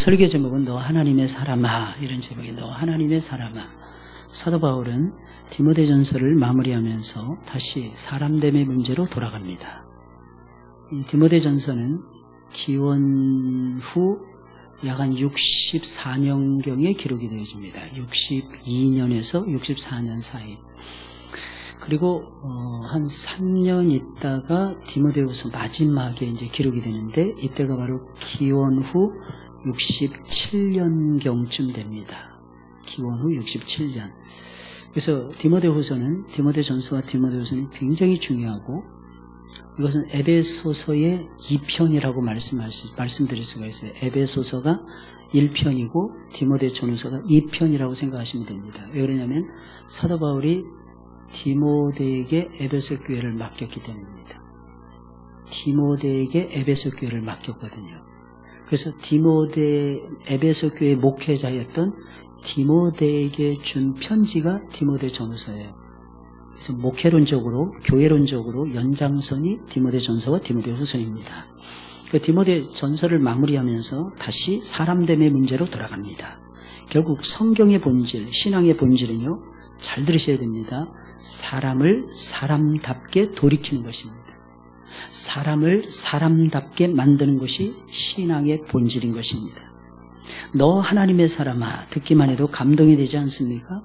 설교 제목은 너 하나님의 사람아, 이런 제목이 너 하나님의 사람아. 사도 바울은 디모데전서를 마무리하면서 다시 사람됨의 문제로 돌아갑니다. 이 디모데전서는 기원 후 약 한 64년경에 기록이 되어집니다. 62년에서 64년 사이. 그리고 한 3년 있다가 디모데후서 마지막에 이제 기록이 되는데, 이때가 바로 기원 후 67년경쯤 됩니다. 기원 후 67년. 그래서 디모데전서와 디모데후서는 굉장히 중요하고, 이것은 에베소서의 2편이라고 말씀드릴 수가 있어요. 에베소서가 1편이고 디모데전서가 2편이라고 생각하시면 됩니다. 왜 그러냐면 사도 바울이 디모데에게 에베소 교회를 맡겼기 때문입니다. 디모데에게 에베소 교회를 맡겼거든요. 그래서 에베소 교회 목회자였던 디모데에게 준 편지가 디모데전서예요. 그래서 목회론적으로, 교회론적으로 연장선이 디모데전서와 디모데후서입니다. 그 디모데전서를 마무리하면서 다시 사람됨의 문제로 돌아갑니다. 결국 성경의 본질, 신앙의 본질은요, 잘 들으셔야 됩니다. 사람을 사람답게 돌이키는 것입니다. 사람을 사람답게 만드는 것이 신앙의 본질인 것입니다. 너 하나님의 사람아, 듣기만 해도 감동이 되지 않습니까?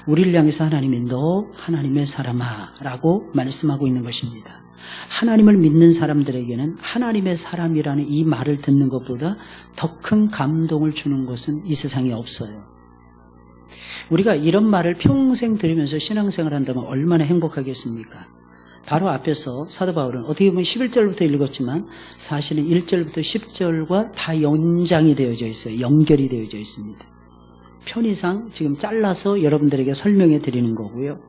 우리를 향해서 하나님이 너 하나님의 사람아 라고 말씀하고 있는 것입니다. 하나님을 믿는 사람들에게는 하나님의 사람이라는 이 말을 듣는 것보다 더 큰 감동을 주는 것은 이 세상에 없어요. 우리가 이런 말을 평생 들으면서 신앙생활을 한다면 얼마나 행복하겠습니까? 바로 앞에서 사도 바울은 어떻게 보면 11절부터 읽었지만 사실은 1절부터 10절과 다 연장이 되어져 있어요. 연결이 되어져 있습니다. 편의상 지금 잘라서 여러분들에게 설명해 드리는 거고요.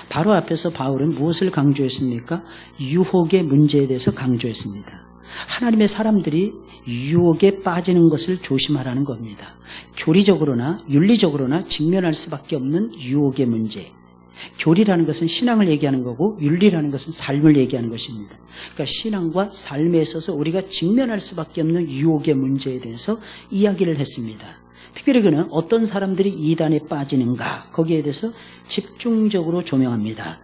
바로 앞에서 바울은 무엇을 강조했습니까? 유혹의 문제에 대해서 강조했습니다. 하나님의 사람들이 유혹에 빠지는 것을 조심하라는 겁니다. 교리적으로나 윤리적으로나 직면할 수밖에 없는 유혹의 문제. 교리라는 것은 신앙을 얘기하는 거고 윤리라는 것은 삶을 얘기하는 것입니다. 그러니까 신앙과 삶에 있어서 우리가 직면할 수밖에 없는 유혹의 문제에 대해서 이야기를 했습니다. 특별히 그는 어떤 사람들이 이단에 빠지는가, 거기에 대해서 집중적으로 조명합니다.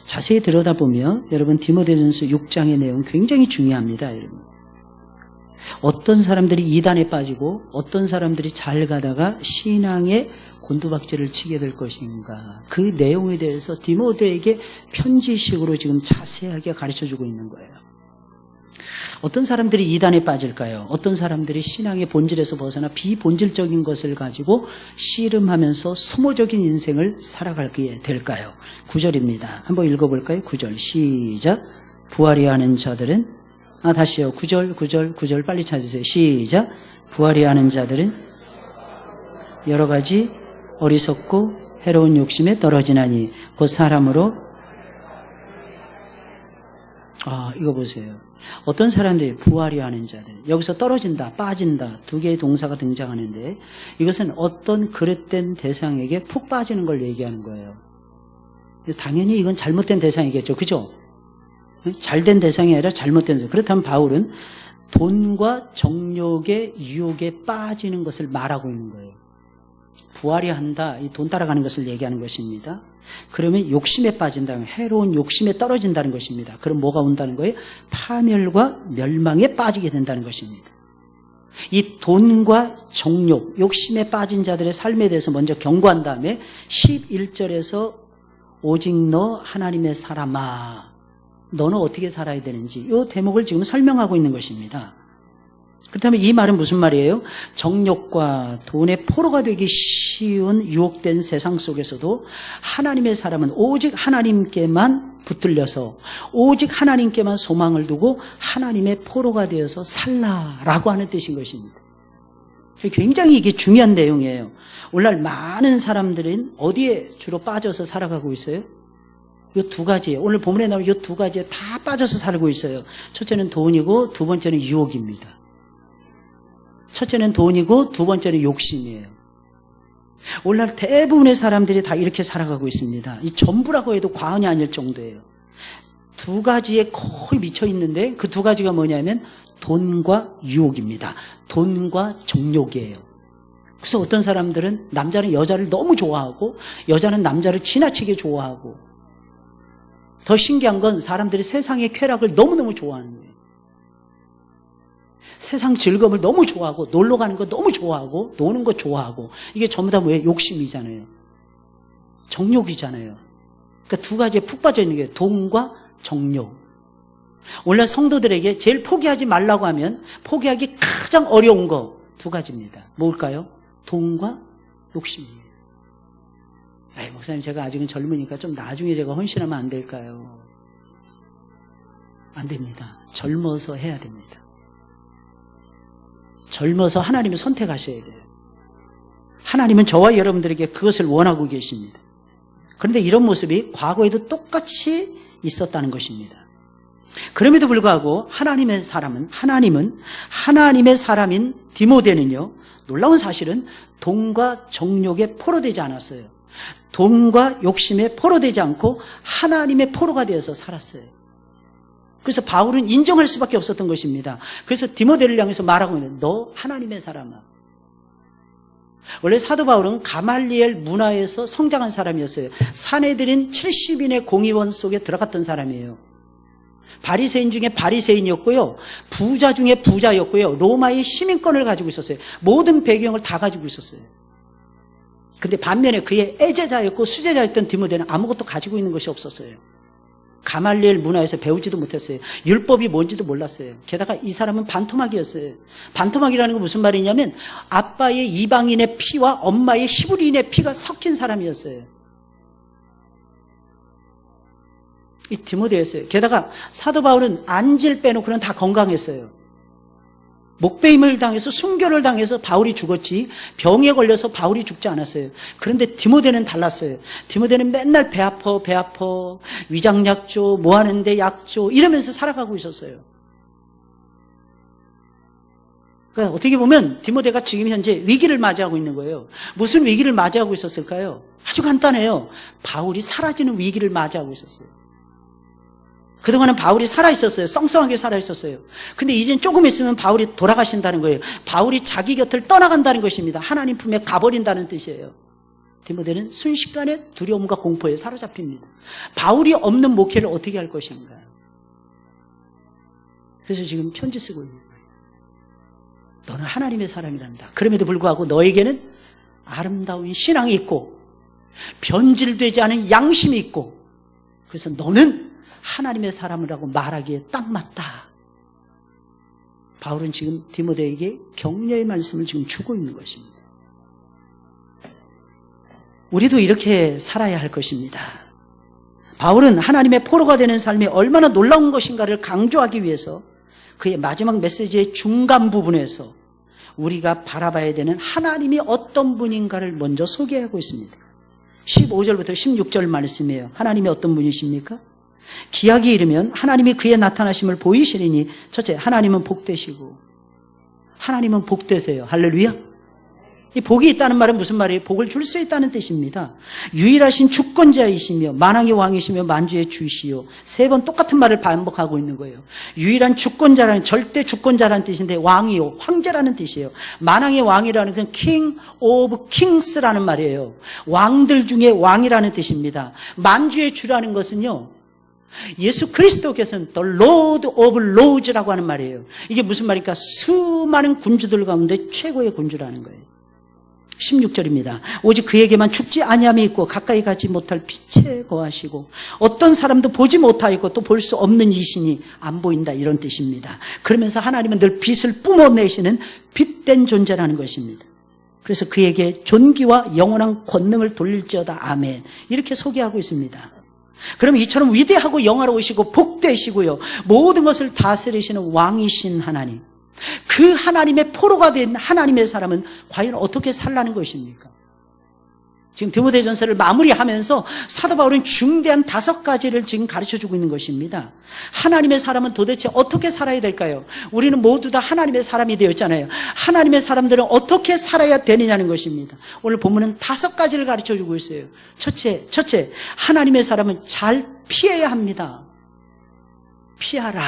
자세히 들여다보면 여러분 디모데전서 6장의 내용 굉장히 중요합니다. 여러분, 어떤 사람들이 이단에 빠지고 어떤 사람들이 잘 가다가 신앙의 곤두박질을 치게 될 것인가, 그 내용에 대해서 디모데에게 편지식으로 지금 자세하게 가르쳐주고 있는 거예요. 어떤 사람들이 이단에 빠질까요? 어떤 사람들이 신앙의 본질에서 벗어나 비본질적인 것을 가지고 씨름하면서 소모적인 인생을 살아가게 될까요? 9절입니다. 한번 읽어볼까요? 9절 시작. 부활이야 하는 자들은, 다시요. 9절 빨리 찾으세요. 시작. 부활이야 하는 자들은 여러 가지 어리석고 해로운 욕심에 떨어지나니 곧 사람으로, 이거 보세요. 어떤 사람들이 부활이야 하는 자들, 여기서 떨어진다, 빠진다, 두 개의 동사가 등장하는데 이것은 어떤 그릇된 대상에게 푹 빠지는 걸 얘기하는 거예요. 당연히 이건 잘못된 대상이겠죠. 그죠? 잘된 대상이 아니라 잘못된 대상. 그렇다면 바울은 돈과 정욕의 유혹에 빠지는 것을 말하고 있는 거예요. 부활이 한다, 이 돈 따라가는 것을 얘기하는 것입니다. 그러면 욕심에 빠진다는, 해로운 욕심에 떨어진다는 것입니다. 그럼 뭐가 온다는 거예요? 파멸과 멸망에 빠지게 된다는 것입니다. 이 돈과 정욕, 욕심에 빠진 자들의 삶에 대해서 먼저 경고한 다음에 11절에서 오직 너 하나님의 사람아, 너는 어떻게 살아야 되는지 이 대목을 지금 설명하고 있는 것입니다. 그렇다면 이 말은 무슨 말이에요? 정욕과 돈의 포로가 되기 쉬운 유혹된 세상 속에서도 하나님의 사람은 오직 하나님께만 붙들려서 오직 하나님께만 소망을 두고 하나님의 포로가 되어서 살라라고 하는 뜻인 것입니다. 굉장히 이게 중요한 내용이에요. 오늘날 많은 사람들은 어디에 주로 빠져서 살아가고 있어요? 이 두 가지예요. 오늘 본문에 나오는 이 두 가지에 다 빠져서 살고 있어요. 첫째는 돈이고 두 번째는 유혹입니다. 첫째는 돈이고 두 번째는 욕심이에요. 오늘날 대부분의 사람들이 다 이렇게 살아가고 있습니다. 이 전부라고 해도 과언이 아닐 정도예요. 두 가지에 거의 미쳐 있는데 그 두 가지가 뭐냐면 돈과 유혹입니다. 돈과 정욕이에요. 그래서 어떤 사람들은 남자는 여자를 너무 좋아하고 여자는 남자를 지나치게 좋아하고, 더 신기한 건 사람들이 세상의 쾌락을 너무너무 좋아하는 거예요. 세상 즐거움을 너무 좋아하고 놀러 가는 거 너무 좋아하고 노는 거 좋아하고, 이게 전부 다 뭐예요? 욕심이잖아요. 정욕이잖아요. 그러니까 두 가지에 푹 빠져 있는 게 돈과 정욕. 오늘 성도들에게 제일 포기하지 말라고 하면 포기하기 가장 어려운 거 두 가지입니다. 뭘까요? 돈과 욕심이에요. 아이, 목사님 제가 아직은 젊으니까 좀 나중에 제가 헌신하면 안 될까요? 안 됩니다. 젊어서 해야 됩니다. 젊어서 하나님을 선택하셔야 돼요. 하나님은 저와 여러분들에게 그것을 원하고 계십니다. 그런데 이런 모습이 과거에도 똑같이 있었다는 것입니다. 그럼에도 불구하고 하나님은 하나님의 사람인 디모데는요, 놀라운 사실은 돈과 정욕에 포로되지 않았어요. 돈과 욕심에 포로되지 않고 하나님의 포로가 되어서 살았어요. 그래서 바울은 인정할 수밖에 없었던 것입니다. 그래서 디모데를 향해서 말하고 있는, 너 하나님의 사람아. 원래 사도 바울은 가말리엘 문화에서 성장한 사람이었어요. 사내들인 70인의 공의원 속에 들어갔던 사람이에요. 바리새인 중에 바리새인이었고요, 부자 중에 부자였고요, 로마의 시민권을 가지고 있었어요. 모든 배경을 다 가지고 있었어요. 근데 반면에 그의 애제자였고 수제자였던 디모데는 아무것도 가지고 있는 것이 없었어요. 가말리엘 문화에서 배우지도 못했어요. 율법이 뭔지도 몰랐어요. 게다가 이 사람은 반토막이었어요. 반토막이라는 건 무슨 말이냐면 아빠의 이방인의 피와 엄마의 히브리인의 피가 섞인 사람이었어요. 이 디모데였어요. 게다가 사도 바울은 안질 빼놓고는 다 건강했어요. 목베임을 당해서 순교를 당해서 바울이 죽었지 병에 걸려서 바울이 죽지 않았어요. 그런데 디모데는 달랐어요. 디모데는 맨날 배 아파 위장약 줘, 뭐 하는데 약 줘, 이러면서 살아가고 있었어요. 그러니까 어떻게 보면 디모데가 지금 현재 위기를 맞이하고 있는 거예요. 무슨 위기를 맞이하고 있었을까요? 아주 간단해요. 바울이 사라지는 위기를 맞이하고 있었어요. 그동안은 바울이 살아있었어요. 썽썽하게 살아있었어요. 근데 이젠 조금 있으면 바울이 돌아가신다는 거예요. 바울이 자기 곁을 떠나간다는 것입니다. 하나님 품에 가버린다는 뜻이에요. 디모데는 순식간에 두려움과 공포에 사로잡힙니다. 바울이 없는 목회를 어떻게 할 것인가. 그래서 지금 편지 쓰고 있는 거예요. 너는 하나님의 사람이란다. 그럼에도 불구하고 너에게는 아름다운 신앙이 있고 변질되지 않은 양심이 있고, 그래서 너는 하나님의 사람이라고 말하기에 딱 맞다. 바울은 지금 디모데에게 격려의 말씀을 지금 주고 있는 것입니다. 우리도 이렇게 살아야 할 것입니다. 바울은 하나님의 포로가 되는 삶이 얼마나 놀라운 것인가를 강조하기 위해서 그의 마지막 메시지의 중간 부분에서 우리가 바라봐야 되는 하나님이 어떤 분인가를 먼저 소개하고 있습니다. 15절부터 16절 말씀이에요. 하나님이 어떤 분이십니까? 기약이 이르면 하나님이 그의 나타나심을 보이시리니, 첫째, 하나님은 복되시고, 하나님은 복되세요. 할렐루야. 이 복이 있다는 말은 무슨 말이에요? 복을 줄 수 있다는 뜻입니다. 유일하신 주권자이시며 만왕의 왕이시며 만주의 주시요. 세 번 똑같은 말을 반복하고 있는 거예요. 유일한 주권자라는, 절대 주권자라는 뜻인데 왕이요, 황제라는 뜻이에요. 만왕의 왕이라는 건 King of Kings라는 말이에요. 왕들 중에 왕이라는 뜻입니다. 만주의 주라는 것은요, 예수 그리스도께서는 The Lord of Lords라고 하는 말이에요. 이게 무슨 말입니까? 수많은 군주들 가운데 최고의 군주라는 거예요. 16절입니다. 오직 그에게만 죽지 아니함이 있고 가까이 가지 못할 빛에 거하시고 어떤 사람도 보지 못하였고 또 볼 수 없는 이신이 안 보인다, 이런 뜻입니다. 그러면서 하나님은 늘 빛을 뿜어내시는 빛된 존재라는 것입니다. 그래서 그에게 존귀와 영원한 권능을 돌릴지어다. 아멘. 이렇게 소개하고 있습니다. 그럼 이처럼 위대하고 영화로우시고 복되시고요, 모든 것을 다스리시는 왕이신 하나님, 그 하나님의 포로가 된 하나님의 사람은 과연 어떻게 살라는 것입니까? 지금 디모데전서를 마무리하면서 사도 바울은 중대한 5가지를 지금 가르쳐주고 있는 것입니다. 하나님의 사람은 도대체 어떻게 살아야 될까요? 우리는 모두 다 하나님의 사람이 되었잖아요. 하나님의 사람들은 어떻게 살아야 되느냐는 것입니다. 오늘 본문은 5가지를 가르쳐주고 있어요. 첫째, 하나님의 사람은 잘 피해야 합니다. 피하라.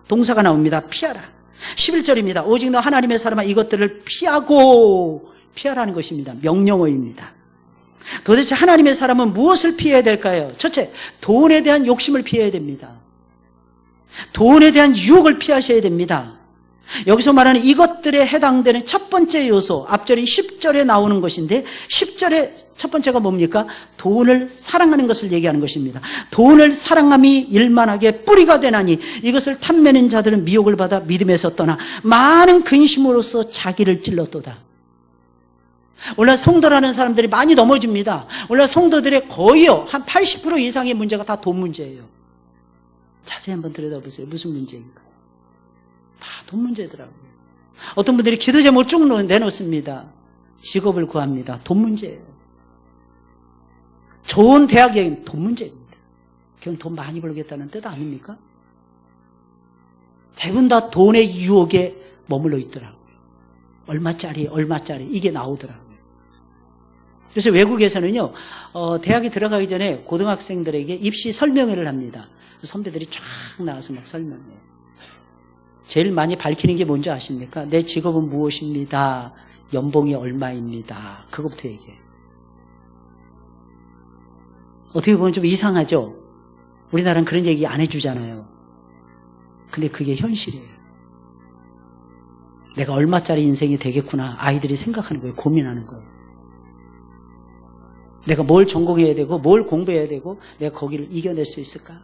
동사가 나옵니다. 피하라. 11절입니다. 오직 너 하나님의 사람아 이것들을 피하라는 것입니다. 명령어입니다. 도대체 하나님의 사람은 무엇을 피해야 될까요? 첫째, 돈에 대한 욕심을 피해야 됩니다. 돈에 대한 유혹을 피하셔야 됩니다. 여기서 말하는 이것들에 해당되는 첫 번째 요소, 앞절인 10절에 나오는 것인데 10절의 첫 번째가 뭡니까? 돈을 사랑하는 것을 얘기하는 것입니다. 돈을 사랑함이 일만하게 뿌리가 되나니 이것을 탐내는 자들은 미혹을 받아 믿음에서 떠나 많은 근심으로써 자기를 찔렀도다. 오늘 성도라는 사람들이 많이 넘어집니다. 오늘 성도들의 거의요, 한 80% 이상의 문제가 다 돈 문제예요. 자세히 한번 들여다보세요. 무슨 문제인가? 다 돈 문제더라고요. 어떤 분들이 기도 제목을 쭉 내놓습니다. 직업을 구합니다. 돈 문제예요. 좋은 대학에 돈 문제입니다. 그건 돈 많이 벌겠다는 뜻 아닙니까? 대부분 다 돈의 유혹에 머물러 있더라고요. 얼마짜리 이게 나오더라고요. 그래서 외국에서는요, 대학에 들어가기 전에 고등학생들에게 입시 설명회를 합니다. 선배들이 쫙 나와서 막 설명해요. 제일 많이 밝히는 게 뭔지 아십니까? 내 직업은 무엇입니다. 연봉이 얼마입니다. 그것부터 얘기해요. 어떻게 보면 좀 이상하죠? 우리나라는 그런 얘기 안 해주잖아요. 근데 그게 현실이에요. 내가 얼마짜리 인생이 되겠구나. 아이들이 생각하는 거예요. 고민하는 거예요. 내가 뭘 전공해야 되고 뭘 공부해야 되고 내가 거기를 이겨낼 수 있을까?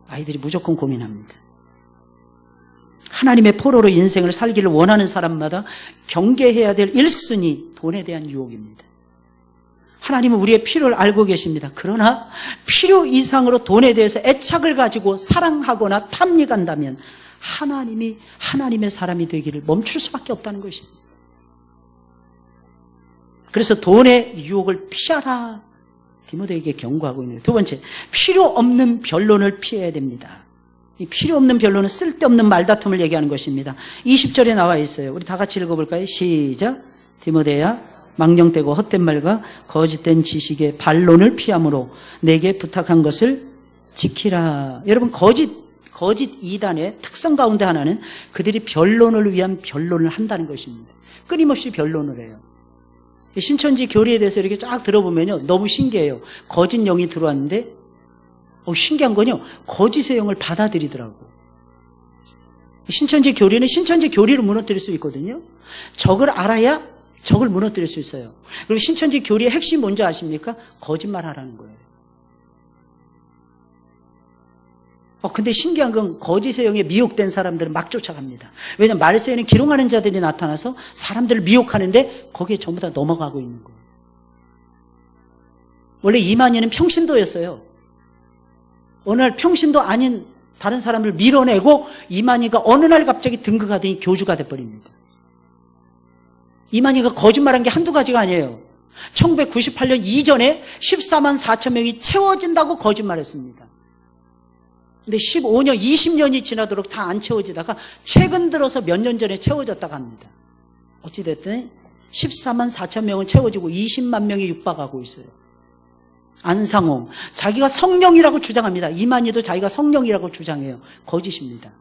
아이들이 무조건 고민합니다. 하나님의 포로로 인생을 살기를 원하는 사람마다 경계해야 될 1순위 돈에 대한 유혹입니다. 하나님은 우리의 필요를 알고 계십니다. 그러나 필요 이상으로 돈에 대해서 애착을 가지고 사랑하거나 탐닉한다면 하나님이 하나님의 사람이 되기를 멈출 수밖에 없다는 것입니다. 그래서 돈의 유혹을 피하라. 디모데에게 경고하고 있는 거예요. 두 번째, 필요 없는 변론을 피해야 됩니다. 이 필요 없는 변론은 쓸데없는 말다툼을 얘기하는 것입니다. 20절에 나와 있어요. 우리 다 같이 읽어볼까요? 시작. 디모데야, 망령되고 헛된 말과 거짓된 지식의 반론을 피함으로 내게 부탁한 것을 지키라. 여러분, 거짓 이단의 특성 가운데 하나는 그들이 변론을 위한 변론을 한다는 것입니다. 끊임없이 변론을 해요. 신천지 교리에 대해서 이렇게 쫙 들어보면요, 너무 신기해요. 거짓 영이 들어왔는데 신기한 건요, 거짓의 영을 받아들이더라고. 신천지 교리는 신천지 교리를 무너뜨릴 수 있거든요. 적을 알아야 적을 무너뜨릴 수 있어요. 그리고 신천지 교리의 핵심 뭔지 아십니까? 거짓말하라는 거예요. 근데 신기한 건 거짓의 영에 미혹된 사람들은 막 쫓아갑니다. 왜냐하면 말세에는 기롱하는 자들이 나타나서 사람들을 미혹하는데 거기에 전부 다 넘어가고 있는 거예요. 원래 이만희는 평신도였어요. 어느 날 평신도 아닌 다른 사람을 밀어내고 이만희가 어느 날 갑자기 등극하더니 교주가 돼버립니다. 이만희가 거짓말한 게 한두 가지가 아니에요. 1998년 이전에 14만 4천 명이 채워진다고 거짓말했습니다. 근데 15년, 20년이 지나도록 다 안 채워지다가 최근 들어서 몇 년 전에 채워졌다고 합니다. 어찌됐든 14만 4천 명은 채워지고 20만 명이 육박하고 있어요. 안상홍, 자기가 성령이라고 주장합니다. 이만희도 자기가 성령이라고 주장해요. 거짓입니다.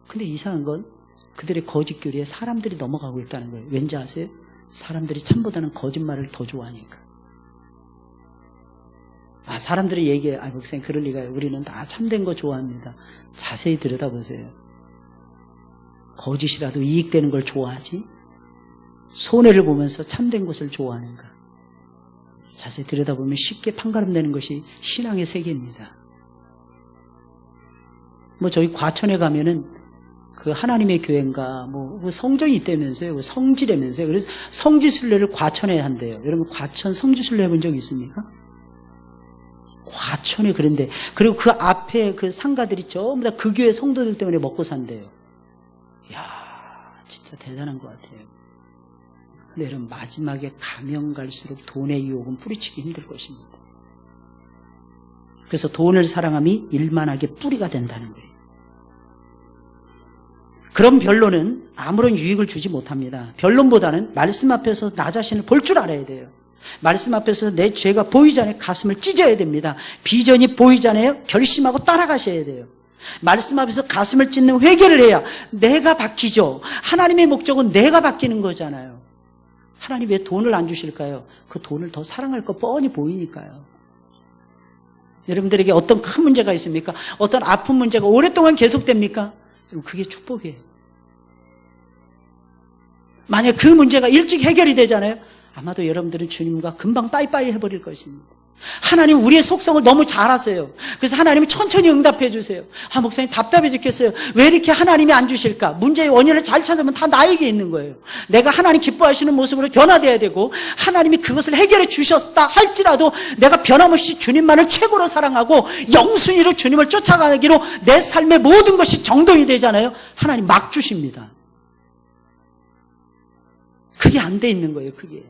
근데 이상한 건 그들의 거짓 교리에 사람들이 넘어가고 있다는 거예요. 왠지 아세요? 사람들이 참보다는 거짓말을 더 좋아하니까. 사람들이 얘기해. 목사님 그럴 리가요. 우리는 다 참된 거 좋아합니다. 자세히 들여다보세요. 거짓이라도 이익되는 걸 좋아하지? 손해를 보면서 참된 것을 좋아하는가? 자세히 들여다보면 쉽게 판가름 내는 것이 신앙의 세계입니다. 저희 과천에 가면은 그 하나님의 교회인가 성전이 있다면서요. 성지라면서요. 그래서 성지순례를 과천에 한대요. 여러분 과천 성지순례 해본 적 있습니까? 과천에 그런데, 그리고 그 앞에 그 상가들이 전부 다 그 교회 성도들 때문에 먹고 산대요. 이야, 진짜 대단한 것 같아요. 근데 여러분 마지막에 가면 갈수록 돈의 유혹은 뿌리치기 힘들 것입니다. 그래서 돈을 사랑함이 일만하게 뿌리가 된다는 거예요. 그런 변론은 아무런 유익을 주지 못합니다. 변론보다는 말씀 앞에서 나 자신을 볼 줄 알아야 돼요. 말씀 앞에서 내 죄가 보이잖아요. 가슴을 찢어야 됩니다. 비전이 보이잖아요. 결심하고 따라가셔야 돼요. 말씀 앞에서 가슴을 찢는 회개를 해야 내가 바뀌죠. 하나님의 목적은 내가 바뀌는 거잖아요. 하나님 왜 돈을 안 주실까요? 그 돈을 더 사랑할 거 뻔히 보이니까요. 여러분들에게 어떤 큰 문제가 있습니까? 어떤 아픈 문제가 오랫동안 계속됩니까? 그게 축복이에요. 만약 그 문제가 일찍 해결이 되잖아요. 아마도 여러분들은 주님과 금방 빠이빠이 해버릴 것입니다. 하나님 우리의 속성을 너무 잘 아세요. 그래서 하나님이 천천히 응답해 주세요. 목사님 답답해 죽겠어요. 왜 이렇게 하나님이 안 주실까? 문제의 원인을 잘 찾으면 다 나에게 있는 거예요. 내가 하나님 기뻐하시는 모습으로 변화돼야 되고, 하나님이 그것을 해결해 주셨다 할지라도 내가 변함없이 주님만을 최고로 사랑하고 영순위로 주님을 쫓아가기로 내 삶의 모든 것이 정돈이 되잖아요. 하나님 막 주십니다. 그게 안 돼 있는 거예요. 그게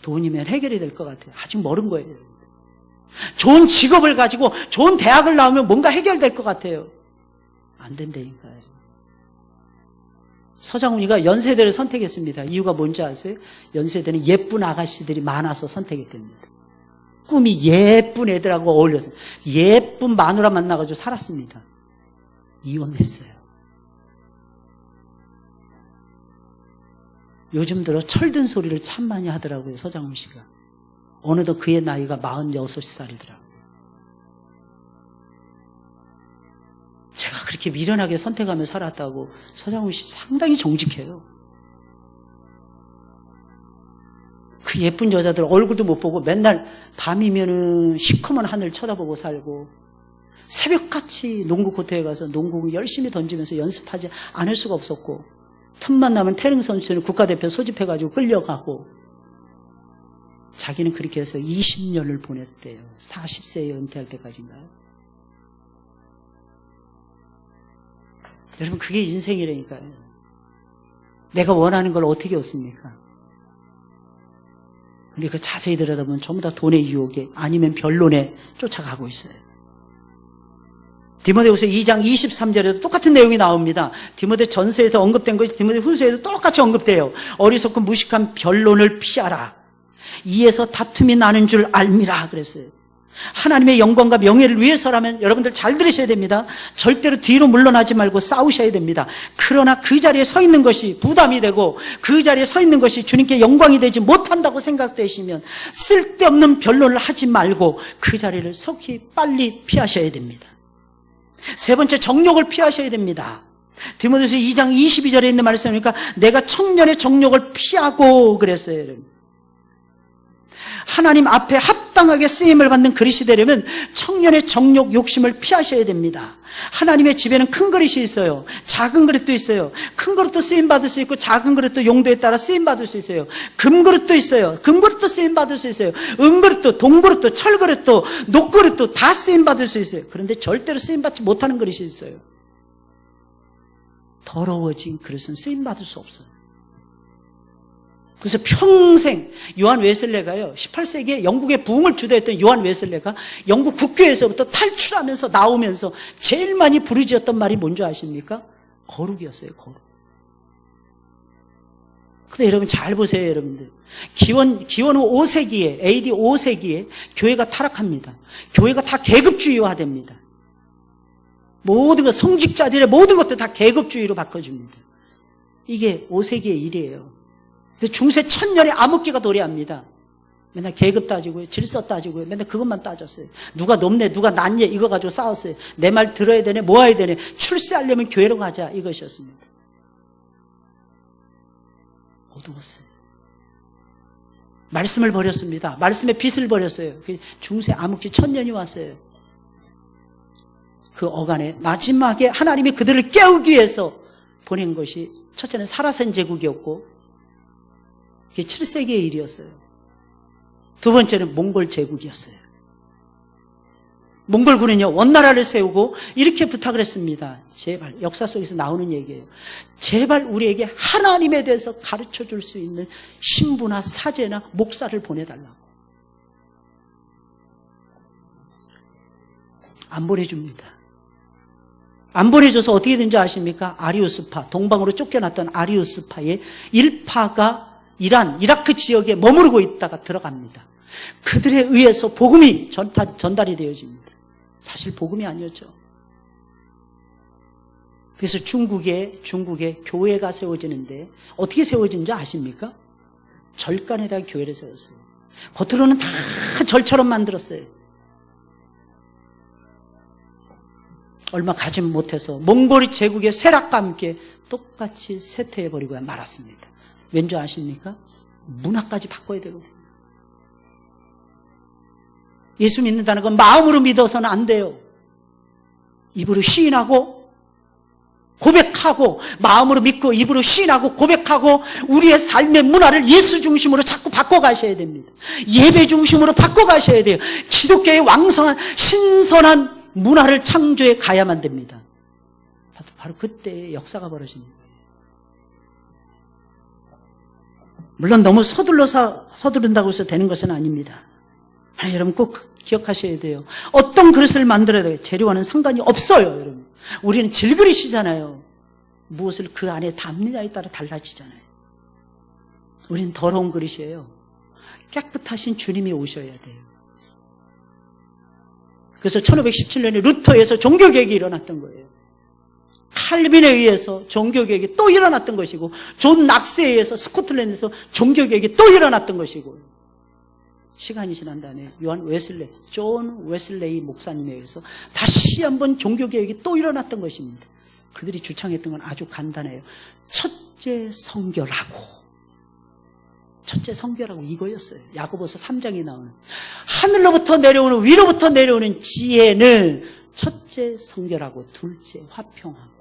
돈이면 해결이 될 것 같아요. 아직 멀은 거예요. 좋은 직업을 가지고 좋은 대학을 나오면 뭔가 해결될 것 같아요. 안 된다니까요. 서장훈이가 연세대를 선택했습니다. 이유가 뭔지 아세요? 연세대는 예쁜 아가씨들이 많아서 선택했답니다. 꿈이 예쁜 애들하고 어울려서 예쁜 마누라 만나가지고 살았습니다. 이혼했어요. 요즘 들어 철든 소리를 참 많이 하더라고요. 서장훈 씨가. 어느덧 그의 나이가 46살이더라고요. 제가 그렇게 미련하게 선택하며 살았다고. 서장훈 씨 상당히 정직해요. 그 예쁜 여자들 얼굴도 못 보고 맨날 밤이면은 시커먼 하늘 쳐다보고 살고, 새벽같이 농구 코트에 가서 농구 열심히 던지면서 연습하지 않을 수가 없었고, 틈만 나면 태릉 선수는 국가대표 소집해가지고 끌려가고, 자기는 그렇게 해서 20년을 보냈대요. 40세에 은퇴할 때까지인가요? 여러분, 그게 인생이라니까요. 내가 원하는 걸 어떻게 얻습니까? 근데 그 자세히 들여다보면 전부 다 돈의 유혹에 아니면 변론에 쫓아가고 있어요. 디모데후서 2장 23절에도 똑같은 내용이 나옵니다. 디모데 전서에서 언급된 것이 디모데 후서에도 똑같이 언급돼요. 어리석고 무식한 변론을 피하라. 이에서 다툼이 나는 줄 알미라 그랬어요. 하나님의 영광과 명예를 위해서라면 여러분들 잘 들으셔야 됩니다. 절대로 뒤로 물러나지 말고 싸우셔야 됩니다. 그러나 그 자리에 서 있는 것이 부담이 되고 그 자리에 서 있는 것이 주님께 영광이 되지 못한다고 생각되시면 쓸데없는 변론을 하지 말고 그 자리를 속히 빨리 피하셔야 됩니다. 세 번째, 정욕을 피하셔야 됩니다. 디모데후서 2장 22절에 있는 말씀이니까 내가 청년의 정욕을 피하고 그랬어요. 여러분. 하나님 앞에 합당하게 쓰임을 받는 그릇이 되려면 청년의 정욕, 욕심을 피하셔야 됩니다. 하나님의 집에는 큰 그릇이 있어요. 작은 그릇도 있어요. 큰 그릇도 쓰임받을 수 있고 작은 그릇도 용도에 따라 쓰임받을 수 있어요. 금그릇도 있어요. 금그릇도 쓰임받을 수 있어요. 은그릇도, 동그릇도, 철그릇도, 녹그릇도 다 쓰임받을 수 있어요. 그런데 절대로 쓰임받지 못하는 그릇이 있어요. 더러워진 그릇은 쓰임받을 수 없어요. 그래서 평생 요한 웨슬레가요, 18세기에 영국의 부흥을 주도했던 요한 웨슬레가 영국 국교에서부터 탈출하면서 나오면서 제일 많이 부르짖었던 말이 뭔지 아십니까? 거룩이었어요. 거룩. 근데 여러분 잘 보세요. 여러분들 기원 후 5세기에 AD 5세기에 교회가 타락합니다. 교회가 다 계급주의화됩니다. 모든 것, 성직자들의 모든 것들 다 계급주의로 바꿔줍니다. 이게 5세기의 일이에요. 중세 1000년의 암흑기가 도래합니다. 맨날 계급 따지고요, 질서 따지고요, 맨날 그것만 따졌어요. 누가 높네, 누가 낮네, 이거 가지고 싸웠어요. 내 말 들어야 되네, 모아야 되네, 출세하려면 교회로 가자, 이것이었습니다. 어두웠어요. 말씀을 버렸습니다. 말씀의 빛을 버렸어요. 중세 암흑기 1000년이 왔어요. 그 어간에 마지막에 하나님이 그들을 깨우기 위해서 보낸 것이, 첫째는 사라센 제국이었고 그게 7세기의 일이었어요. 두 번째는 몽골 제국이었어요. 몽골군은요, 원나라를 세우고 이렇게 부탁을 했습니다. 제발, 역사 속에서 나오는 얘기예요. 제발 우리에게 하나님에 대해서 가르쳐 줄 수 있는 신부나 사제나 목사를 보내달라고. 안 보내줍니다. 안 보내줘서 어떻게 된지 아십니까? 아리우스파, 동방으로 쫓겨났던 아리우스파의 일파가 이라크 지역에 머무르고 있다가 들어갑니다. 그들에 의해서 복음이 전달이 되어집니다. 사실 복음이 아니었죠. 그래서 중국에 교회가 세워지는데 어떻게 세워진 줄 아십니까? 절간에다 교회를 세웠어요. 겉으로는 다 절처럼 만들었어요. 얼마 가지 못해서 몽골이 제국의 쇠락과 함께 똑같이 쇠퇴해버리고 말았습니다. 왠지 아십니까? 문화까지 바꿔야 되거든요. 예수 믿는다는 건 마음으로 믿어서는 안 돼요. 입으로 시인하고 고백하고, 마음으로 믿고 입으로 시인하고 고백하고, 우리의 삶의 문화를 예수 중심으로 자꾸 바꿔가셔야 됩니다. 예배 중심으로 바꿔가셔야 돼요. 기독교의 왕성한 신선한 문화를 창조해 가야만 됩니다. 바로 그때 역사가 벌어집니다. 물론 너무 서두른다고 해서 되는 것은 아닙니다. 여러분 꼭 기억하셔야 돼요. 어떤 그릇을 만들어야 돼요. 재료와는 상관이 없어요. 여러분, 우리는 질그릇이잖아요. 무엇을 그 안에 담느냐에 따라 달라지잖아요. 우리는 더러운 그릇이에요. 깨끗하신 주님이 오셔야 돼요. 그래서 1517년에 루터에서 종교개혁이 일어났던 거예요. 칼빈에 의해서 종교개혁이 또 일어났던 것이고, 존 낙스에 의해서 스코틀랜드에서 종교개혁이 또 일어났던 것이고, 시간이 지난 다음에 존 웨슬레이 목사님에 의해서 다시 한번 종교개혁이 또 일어났던 것입니다. 그들이 주창했던 건 아주 간단해요. 첫째 성결하고 이거였어요. 야고보서 3장에 나오는 하늘로부터 내려오는, 위로부터 내려오는 지혜는 첫째 성결하고 둘째 화평하고.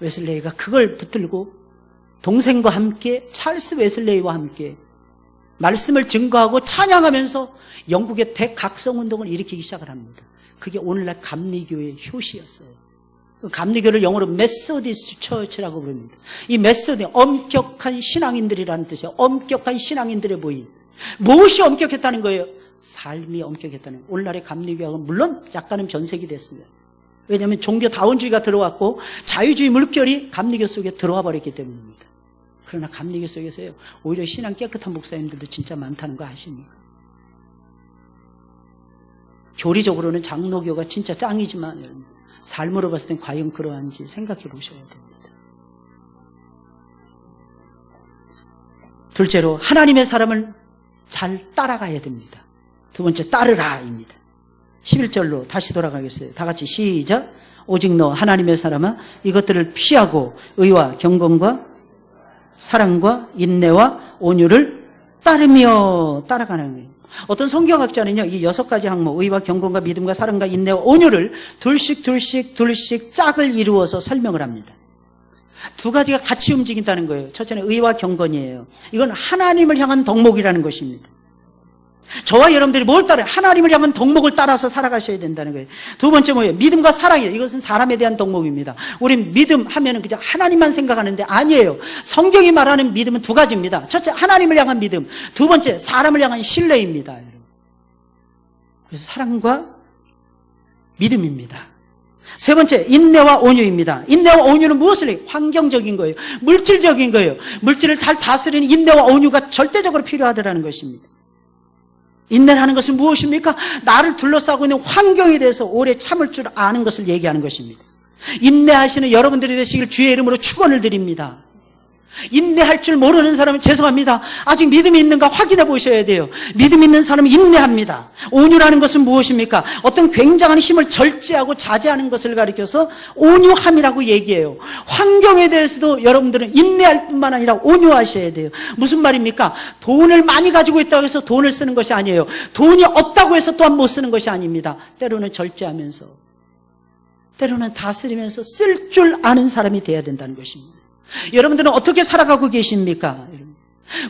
웨슬레이가 그걸 붙들고 동생과 함께, 찰스 웨슬레이와 함께 말씀을 증거하고 찬양하면서 영국의 대각성운동을 일으키기 시작을 합니다. 그게 오늘날 감리교의 효시였어요. 그 감리교를 영어로 메소디스트 처치라고 부릅니다. 이 메소디, 엄격한 신앙인들이라는 뜻이에요. 엄격한 신앙인들의 모임. 무엇이 엄격했다는 거예요? 삶이 엄격했다는 거예요. 오늘날의 감리교학은 물론 약간은 변색이 됐습니다. 왜냐하면 종교다원주의가 들어왔고 자유주의 물결이 감리교 속에 들어와 버렸기 때문입니다. 그러나 감리교 속에서요, 오히려 신앙 깨끗한 목사님들도 진짜 많다는 거 아십니까? 교리적으로는 장로교가 진짜 짱이지만 삶으로 봤을 땐 과연 그러한지 생각해 보셔야 됩니다. 둘째로, 하나님의 사람을 잘 따라가야 됩니다. 두 번째, 따르라입니다. 11절로 다시 돌아가겠어요. 다 같이 시작. 오직 너 하나님의 사람아, 이것들을 피하고 의와 경건과 사랑과 인내와 온유를 따르며 따라가는 거예요. 어떤 성경학자는요, 이 6가지 항목, 의와 경건과 믿음과 사랑과 인내와 온유를 둘씩 짝을 이루어서 설명을 합니다. 두 가지가 같이 움직인다는 거예요. 첫째는 의와 경건이에요. 이건 하나님을 향한 덕목이라는 것입니다. 저와 여러분들이 뭘 따라요? 하나님을 향한 덕목을 따라서 살아가셔야 된다는 거예요. 두 번째 뭐예요? 믿음과 사랑이에요. 이것은 사람에 대한 덕목입니다. 우린 믿음 하면은 그냥 하나님만 생각하는데 아니에요. 성경이 말하는 믿음은 두 가지입니다. 첫째, 하나님을 향한 믿음. 두 번째, 사람을 향한 신뢰입니다. 그래서 사랑과 믿음입니다. 세 번째, 인내와 온유입니다. 인내와 온유는 무엇을 해요? 환경적인 거예요. 물질적인 거예요. 물질을 잘 다스리는 인내와 온유가 절대적으로 필요하다는 것입니다. 인내라는 것은 무엇입니까? 나를 둘러싸고 있는 환경에 대해서 오래 참을 줄 아는 것을 얘기하는 것입니다. 인내하시는 여러분들이 되시길 주의 이름으로 축원을 드립니다. 인내할 줄 모르는 사람은 죄송합니다. 아직 믿음이 있는가 확인해 보셔야 돼요. 믿음 있는 사람은 인내합니다. 온유라는 것은 무엇입니까? 어떤 굉장한 힘을 절제하고 자제하는 것을 가리켜서 온유함이라고 얘기해요. 환경에 대해서도 여러분들은 인내할 뿐만 아니라 온유하셔야 돼요. 무슨 말입니까? 돈을 많이 가지고 있다고 해서 돈을 쓰는 것이 아니에요. 돈이 없다고 해서 또한 못 쓰는 것이 아닙니다. 때로는 절제하면서, 때로는 다스리면서 쓸 줄 아는 사람이 돼야 된다는 것입니다. 여러분들은 어떻게 살아가고 계십니까?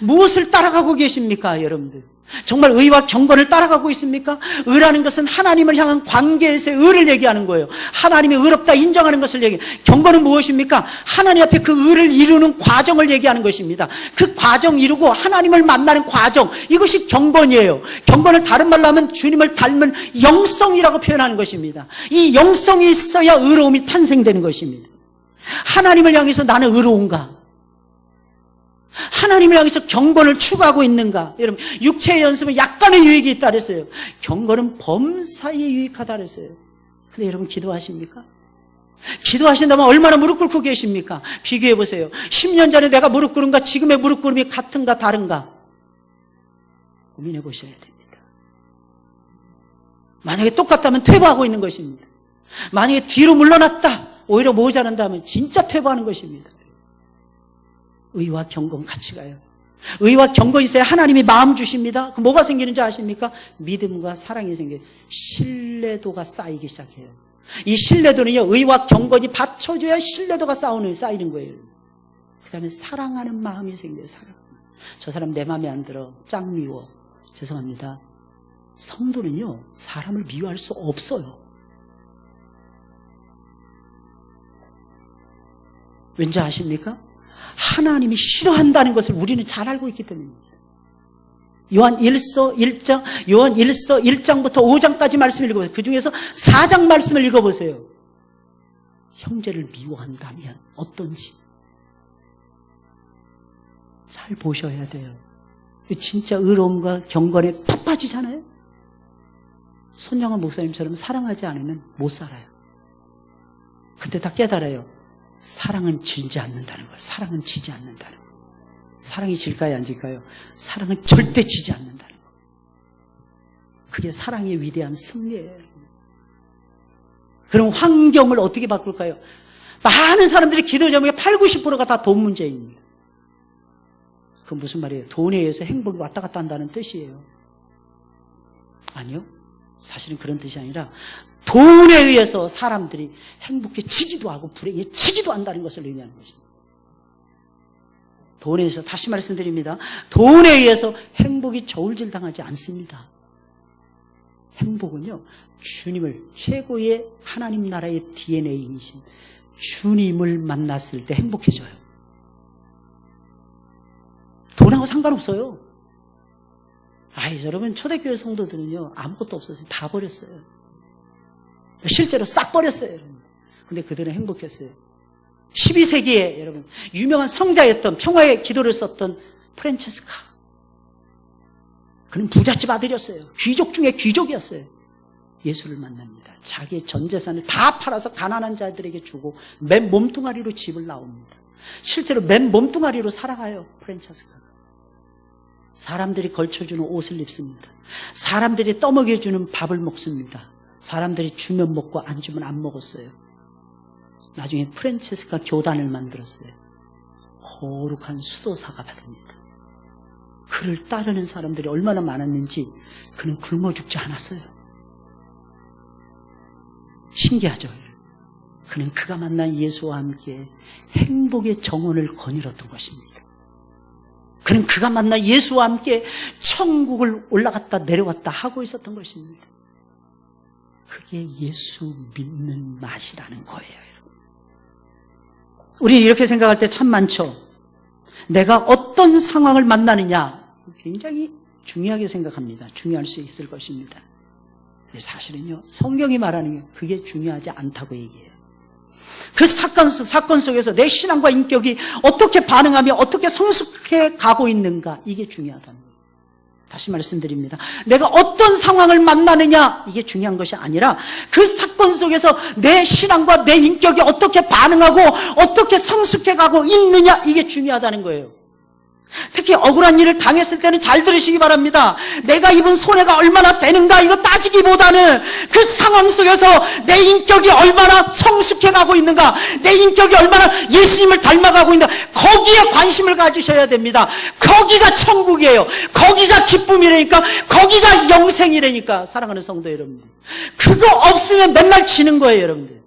무엇을 따라가고 계십니까? 여러분들 정말 의와 경건을 따라가고 있습니까? 의라는 것은 하나님을 향한 관계에서의 의를 얘기하는 거예요. 하나님이 의롭다 인정하는 것을 얘기해요. 경건은 무엇입니까? 하나님 앞에 그 의를 이루는 과정을 얘기하는 것입니다. 그 과정 이루고 하나님을 만나는 과정, 이것이 경건이에요. 경건을 다른 말로 하면 주님을 닮은 영성이라고 표현하는 것입니다. 이 영성이 있어야 의로움이 탄생되는 것입니다. 하나님을 향해서 나는 의로운가? 하나님을 향해서 경건을 추구하고 있는가? 여러분, 육체의 연습은 약간의 유익이 있다 그랬어요. 경건은 범사에 유익하다 그랬어요. 근데 여러분 기도하십니까? 기도하신다면 얼마나 무릎 꿇고 계십니까? 비교해 보세요. 10년 전에 내가 무릎 꿇은가 지금의 무릎 꿇음이 같은가 다른가 고민해 보셔야 됩니다. 만약에 똑같다면 퇴보하고 있는 것입니다. 만약에 뒤로 물러났다 오히려 모자란다면 진짜 퇴보하는 것입니다. 의와 경건 같이 가요. 의와 경건이 있어야 하나님이 마음 주십니다. 그럼 뭐가 생기는지 아십니까? 믿음과 사랑이 생겨요. 신뢰도가 쌓이기 시작해요. 이 신뢰도는요, 의와 경건이 받쳐줘야 신뢰도가 쌓이는 거예요. 그 다음에 사랑하는 마음이 생겨요. 저 사람 내 마음에 안 들어. 짱 미워. 죄송합니다. 성도는요, 사람을 미워할 수 없어요. 왠지 아십니까? 하나님이 싫어한다는 것을 우리는 잘 알고 있기 때문입니다. 요한 1서 1장부터 5장까지 말씀을 읽어보세요. 그 중에서 4장 말씀을 읽어보세요. 형제를 미워한다면 어떤지 잘 보셔야 돼요. 진짜 의로움과 경건에 푹 빠지잖아요. 손영환 목사님처럼 사랑하지 않으면 못 살아요. 그때 다 깨달아요. 사랑은 질지 않는다는 거예요. 사랑은 지지 않는다는 거예요. 사랑이 질까요, 안 질까요? 사랑은 절대 지지 않는다는 거예요. 그게 사랑의 위대한 승리예요. 그럼 환경을 어떻게 바꿀까요? 많은 사람들이 기도 제목의 80~90%가 다 돈 문제입니다. 그건 무슨 말이에요? 돈에 의해서 행복이 왔다 갔다 한다는 뜻이에요. 아니요. 사실은 그런 뜻이 아니라 돈에 의해서 사람들이 행복해지기도 하고 불행해지기도 한다는 것을 의미하는 것입니다. 돈에 의해서, 다시 말씀드립니다. 돈에 의해서 행복이 저울질당하지 않습니다. 행복은요, 주님을, 최고의 하나님 나라의 DNA이신 주님을 만났을 때 행복해져요. 돈하고 상관없어요. 여러분, 초대교회 성도들은요, 아무것도 없었어요. 다 버렸어요. 실제로 싹 버렸어요, 여러분. 근데 그들은 행복했어요. 12세기에 여러분, 유명한 성자였던, 평화의 기도를 썼던 프란체스카. 그는 부잣집 아들이었어요. 귀족 중에 귀족이었어요. 예수를 만납니다. 자기의 전 재산을 다 팔아서 가난한 자들에게 주고 맨 몸뚱아리로 집을 나옵니다. 실제로 맨 몸뚱아리로 살아가요, 프란체스카가. 사람들이 걸쳐주는 옷을 입습니다. 사람들이 떠먹여주는 밥을 먹습니다. 사람들이 주면 먹고 안 주면 안 먹었어요. 나중에 프란체스카 교단을 만들었어요. 거룩한 수도사가 받습니다. 그를 따르는 사람들이 얼마나 많았는지 그는 굶어 죽지 않았어요. 신기하죠? 그는 그가 만난 예수와 함께 행복의 정원을 거닐었던 것입니다. 그는 그가 만난 예수와 함께 천국을 올라갔다 내려왔다 하고 있었던 것입니다. 그게 예수 믿는 맛이라는 거예요. 우리 이렇게 생각할 때 참 많죠. 내가 어떤 상황을 만나느냐 굉장히 중요하게 생각합니다. 중요할 수 있을 것입니다. 근데 사실은요, 성경이 말하는 게 그게 중요하지 않다고 얘기해요. 그 사건 속에서 내 신앙과 인격이 어떻게 반응하며 어떻게 성숙해 가고 있는가, 이게 중요하다는 거예요. 다시 말씀드립니다. 내가 어떤 상황을 만나느냐, 이게 중요한 것이 아니라 그 사건 속에서 내 신앙과 내 인격이 어떻게 반응하고 어떻게 성숙해 가고 있느냐, 이게 중요하다는 거예요. 특히 억울한 일을 당했을 때는 잘 들으시기 바랍니다. 내가 입은 손해가 얼마나 되는가 이거 따지기보다는 그 상황 속에서 내 인격이 얼마나 성숙해 가고 있는가, 내 인격이 얼마나 예수님을 닮아가고 있는가, 거기에 관심을 가지셔야 됩니다. 거기가 천국이에요. 거기가 기쁨이라니까, 거기가 영생이라니까. 사랑하는 성도 여러분들, 그거 없으면 맨날 지는 거예요, 여러분들.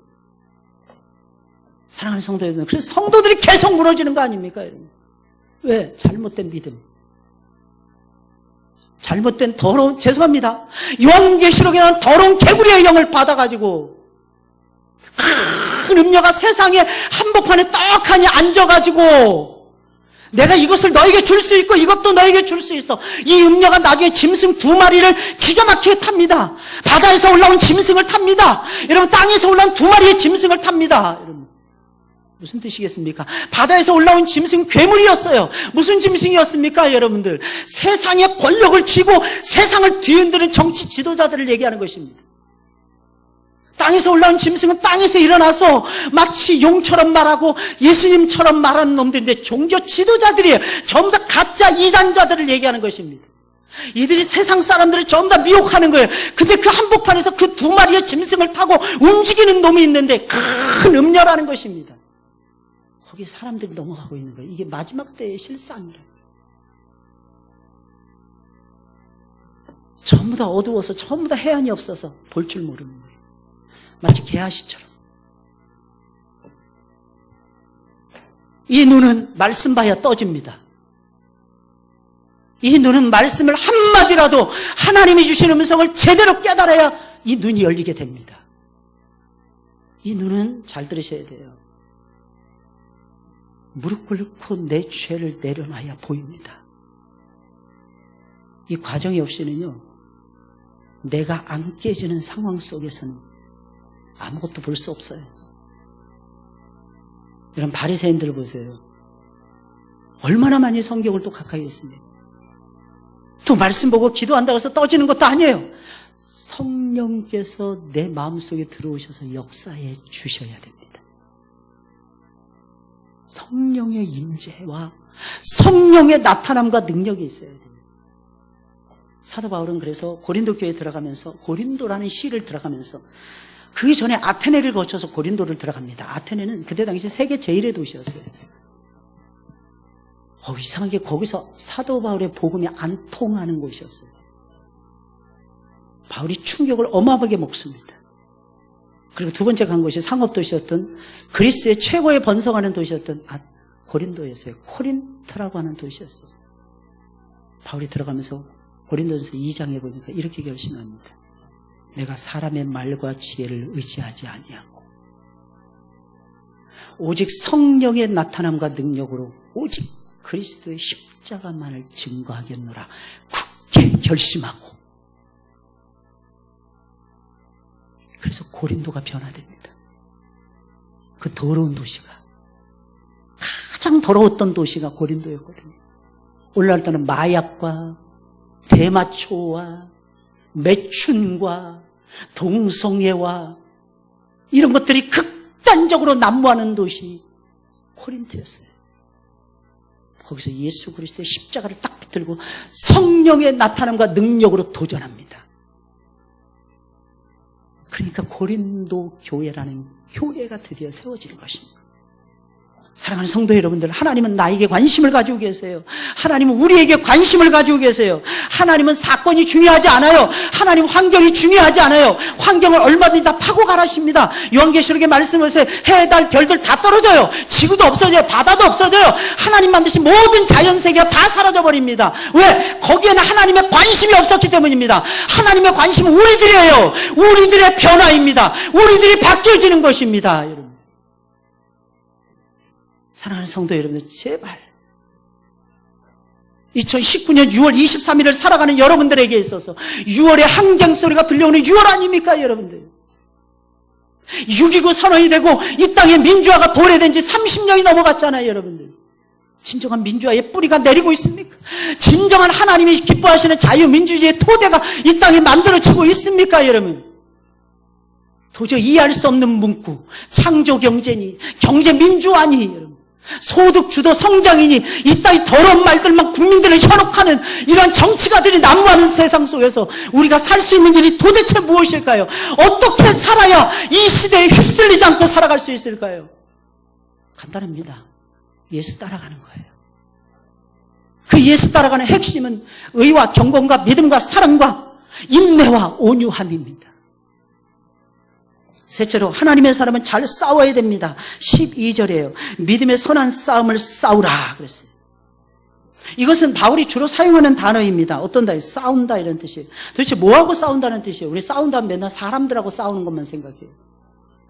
사랑하는 성도 여러분들, 그래서 성도들이 계속 무너지는 거 아닙니까, 여러분? 왜? 잘못된 믿음. 잘못된 더러운, 죄송합니다, 요한계시록에 나온 더러운 개구리의 영을 받아가지고 큰 음녀가 세상에 한복판에 떡하니 앉아가지고 내가 이것을 너에게 줄 수 있고 이것도 너에게 줄 수 있어. 이 음녀가 나중에 짐승 2마리를 기가 막히게 탑니다. 바다에서 올라온 짐승을 탑니다. 여러분, 땅에서 올라온 2마리의 짐승을 탑니다. 여러분, 무슨 뜻이겠습니까? 바다에서 올라온 짐승 괴물이었어요. 무슨 짐승이었습니까, 여러분들? 세상의 권력을 쥐고 세상을 뒤흔드는 정치 지도자들을 얘기하는 것입니다. 땅에서 올라온 짐승은 땅에서 일어나서 마치 용처럼 말하고 예수님처럼 말하는 놈들인데 종교 지도자들이에요. 전부 다 가짜 이단자들을 얘기하는 것입니다. 이들이 세상 사람들을 전부 다 미혹하는 거예요. 근데 그 한복판에서 그 두 마리의 짐승을 타고 움직이는 놈이 있는데 큰 음녀라는 것입니다. 거기에 사람들이 넘어가고 있는 거예요. 이게 마지막 때의 실상이래요. 전부 다 어두워서 전부 다 해안이 없어서 볼 줄 모르는 거예요. 마치 게하시처럼. 이 눈은 말씀 봐야 떠집니다. 이 눈은 말씀을 한마디라도 하나님이 주시는 음성을 제대로 깨달아야 이 눈이 열리게 됩니다. 이 눈은 잘 들으셔야 돼요. 무릎 꿇고 내 죄를 내려놔야 보입니다. 이 과정이 없이는요, 내가 안 깨지는 상황 속에서는 아무것도 볼 수 없어요. 이런 바리새인들을 보세요. 얼마나 많이 성경을 또 가까이 했습니까? 또 말씀 보고 기도한다고 해서 떠지는 것도 아니에요. 성령께서 내 마음속에 들어오셔서 역사해 주셔야 됩니다. 성령의 임재와 성령의 나타남과 능력이 있어야 됩니다. 사도 바울은 그래서 고린도 교회에 들어가면서 고린도라는 시를 들어가면서 그 전에 아테네를 거쳐서 고린도를 들어갑니다. 아테네는 그때 당시 세계 제1의 도시였어요. 이상하게 거기서 사도 바울의 복음이 안 통하는 곳이었어요. 바울이 충격을 어마어마하게 먹습니다. 그리고 두 번째 간 곳이 상업도시였던 그리스의 최고의 번성하는 도시였던 고린도였어요. 코린트라고 하는 도시였어요. 바울이 들어가면서 고린도전서 2장에 보니까 이렇게 결심합니다. 내가 사람의 말과 지혜를 의지하지 아니하고 오직 성령의 나타남과 능력으로 오직 그리스도의 십자가만을 증거하겠노라 굳게 결심하고, 그래서 고린도가 변화됩니다. 그 더러운 도시가, 가장 더러웠던 도시가 고린도였거든요. 오늘날 때는 마약과 대마초와 매춘과 동성애와 이런 것들이 극단적으로 난무하는 도시 코린트였어요. 거기서 예수 그리스도의 십자가를 딱 붙들고 성령의 나타남과 능력으로 도전합니다. 그러니까 고린도 교회라는 교회가 드디어 세워지는 것입니다. 사랑하는 성도 여러분들, 하나님은 나에게 관심을 가지고 계세요. 하나님은 우리에게 관심을 가지고 계세요. 하나님은 사건이 중요하지 않아요. 하나님은 환경이 중요하지 않아요. 환경을 얼마든지 다 파고 가라십니다. 요한계시록에 말씀하세요. 해, 달, 별들 다 떨어져요. 지구도 없어져요. 바다도 없어져요. 하나님 만드신 모든 자연세계가 다 사라져버립니다. 왜? 거기에는 하나님의 관심이 없었기 때문입니다. 하나님의 관심은 우리들이에요. 우리들의 변화입니다. 우리들이 바뀌어지는 것입니다. 여러분, 사랑하는 성도 여러분들, 제발 2019년 6월 23일을 살아가는 여러분들에게 있어서 6월의 항쟁 소리가 들려오는 6월 아닙니까, 여러분들? 6.29 선언이 되고 이 땅에 민주화가 도래된 지 30년이 넘어갔잖아요, 여러분들. 진정한 민주화의 뿌리가 내리고 있습니까? 진정한 하나님이 기뻐하시는 자유민주주의의 토대가 이 땅에 만들어지고 있습니까, 여러분? 도저히 이해할 수 없는 문구, 창조경제니, 경제민주화니, 여러분, 소득주도 성장이니, 이 땅의 더러운 말들만 국민들을 현혹하는 이러한 정치가들이 난무하는 세상 속에서 우리가 살 수 있는 일이 도대체 무엇일까요? 어떻게 살아야 이 시대에 휩쓸리지 않고 살아갈 수 있을까요? 간단합니다. 예수 따라가는 거예요. 그 예수 따라가는 핵심은 의와 경건과 믿음과 사랑과 인내와 온유함입니다. 셋째로, 하나님의 사람은 잘 싸워야 됩니다. 12절이에요. 믿음의 선한 싸움을 싸우라 그랬어요. 이것은 바울이 주로 사용하는 단어입니다. 어떤 단어예요? 싸운다 이런 뜻이에요. 도대체 뭐하고 싸운다는 뜻이에요? 우리 싸운다면 맨날 사람들하고 싸우는 것만 생각해요.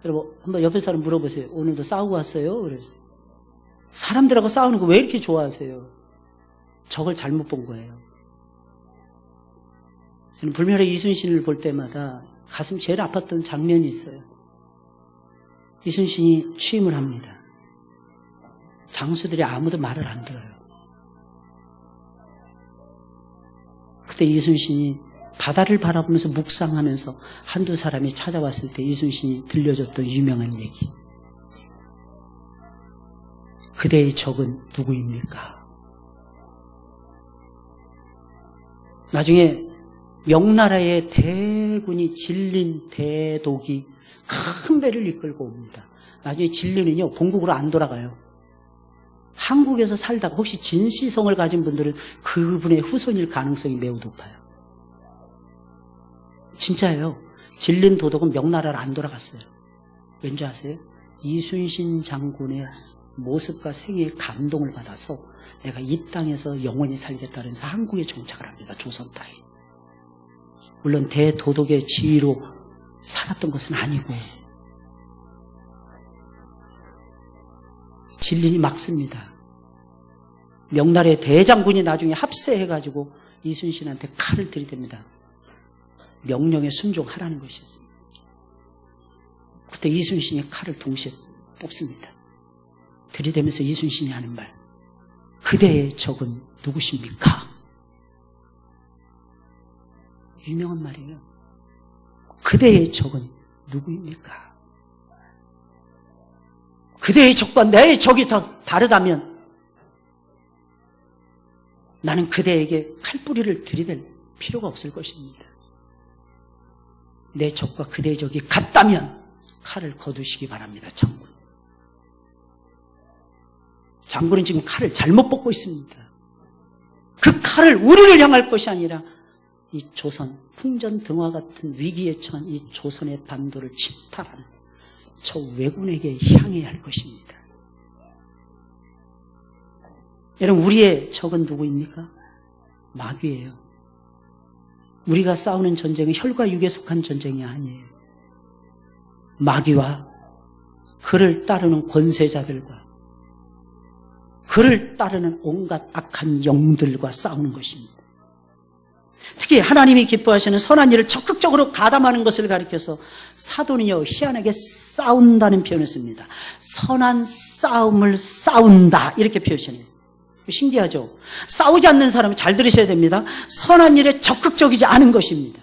여러분, 한번 옆에 사람 물어보세요. 오늘도 싸우고 왔어요? 그래서 사람들하고 싸우는 거 왜 이렇게 좋아하세요? 저걸 잘못 본 거예요. 저는 불멸의 이순신을 볼 때마다 가슴 제일 아팠던 장면이 있어요. 이순신이 취임을 합니다. 장수들이 아무도 말을 안 들어요. 그때 이순신이 바다를 바라보면서 묵상하면서 한두 사람이 찾아왔을 때 이순신이 들려줬던 유명한 얘기. 그대의 적은 누구입니까? 나중에 명나라의 대군이 진린 대독이 큰 배를 이끌고 옵니다. 나중에 진린은요, 본국으로 안 돌아가요. 한국에서 살다가 혹시 진시성을 가진 분들은 그분의 후손일 가능성이 매우 높아요. 진짜예요. 진린 도독은 명나라를 안 돌아갔어요. 왠지 아세요? 이순신 장군의 모습과 생애에 감동을 받아서 내가 이 땅에서 영원히 살겠다면서 한국에 정착을 합니다. 조선 땅에. 물론 대도독의 지위로 살았던 것은 아니고 진린이 막습니다. 명나라의 대장군이 나중에 합세해가지고 이순신한테 칼을 들이댑니다. 명령에 순종하라는 것이었습니다. 그때 이순신이 칼을 동시에 뽑습니다. 들이대면서 이순신이 하는 말, 그대의 적은 누구십니까? 유명한 말이에요. 그대의 적은 누구입니까? 그대의 적과 내 적이 더 다르다면 나는 그대에게 칼뿌리를 들이댈 필요가 없을 것입니다. 내 적과 그대의 적이 같다면 칼을 거두시기 바랍니다. 장군. 장군은 지금 칼을 잘못 뽑고 있습니다. 그 칼을 우리를 향할 것이 아니라 이 조선, 풍전등화 같은 위기에 처한 이 조선의 반도를 침탈하는 저 왜군에게 향해야 할 것입니다. 여러분, 우리의 적은 누구입니까? 마귀예요. 우리가 싸우는 전쟁은 혈과 육에 속한 전쟁이 아니에요. 마귀와 그를 따르는 권세자들과 그를 따르는 온갖 악한 영들과 싸우는 것입니다. 특히 하나님이 기뻐하시는 선한 일을 적극적으로 가담하는 것을 가리켜서 사도는요, 희한하게 싸운다는 표현을 씁니다. 선한 싸움을 싸운다, 이렇게 표현해요. 신기하죠? 싸우지 않는 사람은 잘 들으셔야 됩니다. 선한 일에 적극적이지 않은 것입니다.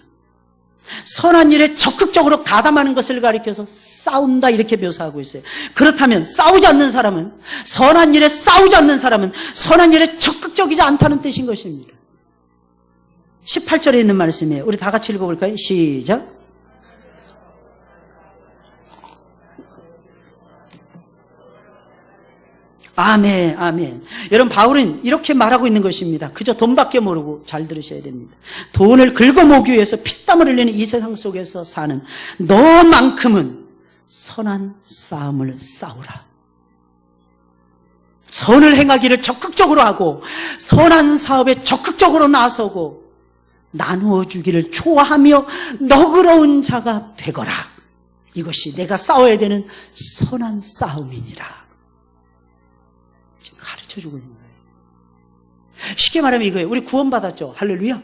선한 일에 적극적으로 가담하는 것을 가리켜서 싸운다, 이렇게 묘사하고 있어요. 그렇다면 싸우지 않는 사람은, 선한 일에 싸우지 않는 사람은 선한 일에 적극적이지 않다는 뜻인 것입니다. 18절에 있는 말씀이에요. 우리 다 같이 읽어볼까요? 시작. 아멘, 아멘. 여러분, 바울은 이렇게 말하고 있는 것입니다. 그저 돈밖에 모르고 잘 들으셔야 됩니다. 돈을 긁어모으기 위해서 피땀을 흘리는 이 세상 속에서 사는 너만큼은 선한 싸움을 싸우라. 선을 행하기를 적극적으로 하고 선한 사업에 적극적으로 나서고 나누어 주기를 좋아하며 너그러운 자가 되거라. 이것이 내가 싸워야 되는 선한 싸움이니라. 지금 가르쳐주고 있는 거예요. 쉽게 말하면 이거예요. 우리 구원받았죠. 할렐루야.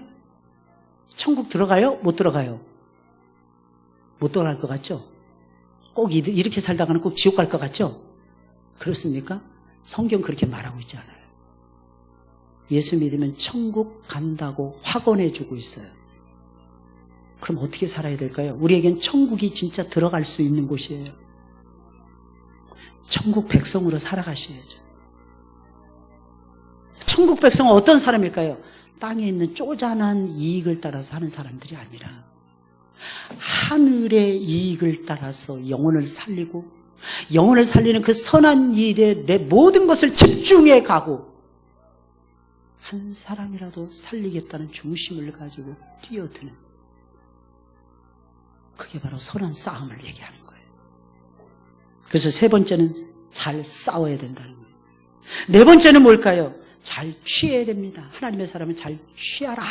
천국 들어가요? 못 들어가요? 못 들어갈 것 같죠? 꼭 이렇게 살다가는 꼭 지옥 갈 것 같죠? 그렇습니까? 성경 그렇게 말하고 있지 않아요. 예수 믿으면 천국 간다고 확언해 주고 있어요. 그럼 어떻게 살아야 될까요? 우리에겐 천국이 진짜 들어갈 수 있는 곳이에요. 천국 백성으로 살아가셔야죠. 천국 백성은 어떤 사람일까요? 땅에 있는 쪼잔한 이익을 따라서 사는 사람들이 아니라 하늘의 이익을 따라서 영혼을 살리고 영혼을 살리는 그 선한 일에 내 모든 것을 집중해 가고 한 사람이라도 살리겠다는 중심을 가지고 뛰어드는, 그게 바로 선한 싸움을 얘기하는 거예요. 그래서 세 번째는 잘 싸워야 된다는 거예요. 네 번째는 뭘까요? 잘 취해야 됩니다. 하나님의 사람은 잘 취하라.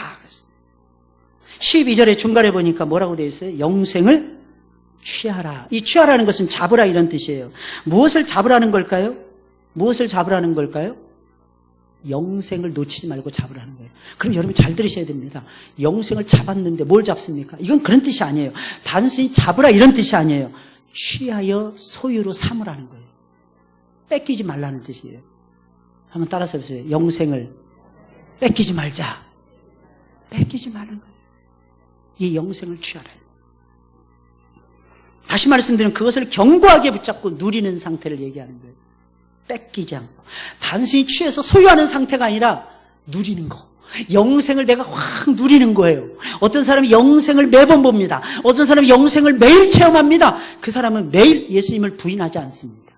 12절의 중간에 보니까 뭐라고 되어 있어요? 영생을 취하라. 이 취하라는 것은 잡으라, 이런 뜻이에요. 무엇을 잡으라는 걸까요? 무엇을 잡으라는 걸까요? 영생을 놓치지 말고 잡으라는 거예요. 그럼 여러분 잘 들으셔야 됩니다. 영생을 잡았는데 뭘 잡습니까? 이건 그런 뜻이 아니에요. 단순히 잡으라 이런 뜻이 아니에요. 취하여 소유로 삼으라는 거예요. 뺏기지 말라는 뜻이에요. 한번 따라서 해보세요. 영생을 뺏기지 말자. 뺏기지 말라는 거예요. 이 영생을 취하라. 다시 말씀드리면 그것을 견고하게 붙잡고 누리는 상태를 얘기하는 거예요. 뺏기지 않고. 단순히 취해서 소유하는 상태가 아니라 누리는 거. 영생을 내가 확 누리는 거예요. 어떤 사람이 영생을 매번 봅니다. 어떤 사람이 영생을 매일 체험합니다. 그 사람은 매일 예수님을 부인하지 않습니다.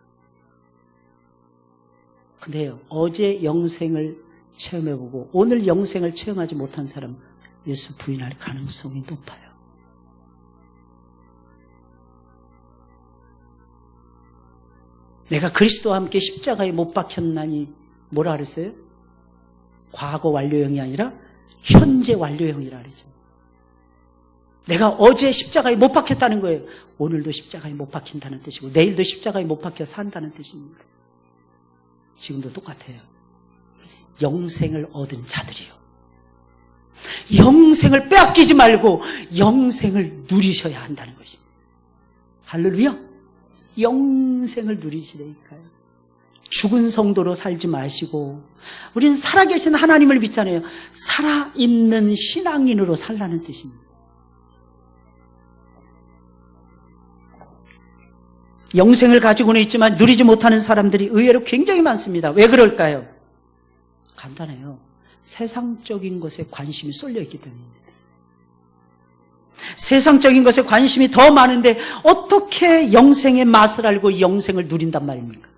근데요, 어제 영생을 체험해보고 오늘 영생을 체험하지 못한 사람은 예수 부인할 가능성이 높아요. 내가 그리스도와 함께 십자가에 못 박혔나니 뭐라 그랬어요? 과거 완료형이 아니라 현재 완료형이라 그랬죠. 내가 어제 십자가에 못 박혔다는 거예요. 오늘도 십자가에 못 박힌다는 뜻이고 내일도 십자가에 못 박혀 산다는 뜻입니다. 지금도 똑같아요. 영생을 얻은 자들이요. 영생을 빼앗기지 말고 영생을 누리셔야 한다는 것입니다. 할렐루야. 영생을 누리시라니까요. 죽은 성도로 살지 마시고 우리는 살아계신 하나님을 믿잖아요. 살아있는 신앙인으로 살라는 뜻입니다. 영생을 가지고는 있지만 누리지 못하는 사람들이 의외로 굉장히 많습니다. 왜 그럴까요? 간단해요. 세상적인 것에 관심이 쏠려 있기 때문입니다. 세상적인 것에 관심이 더 많은데 어떻게 영생의 맛을 알고 이 영생을 누린단 말입니까?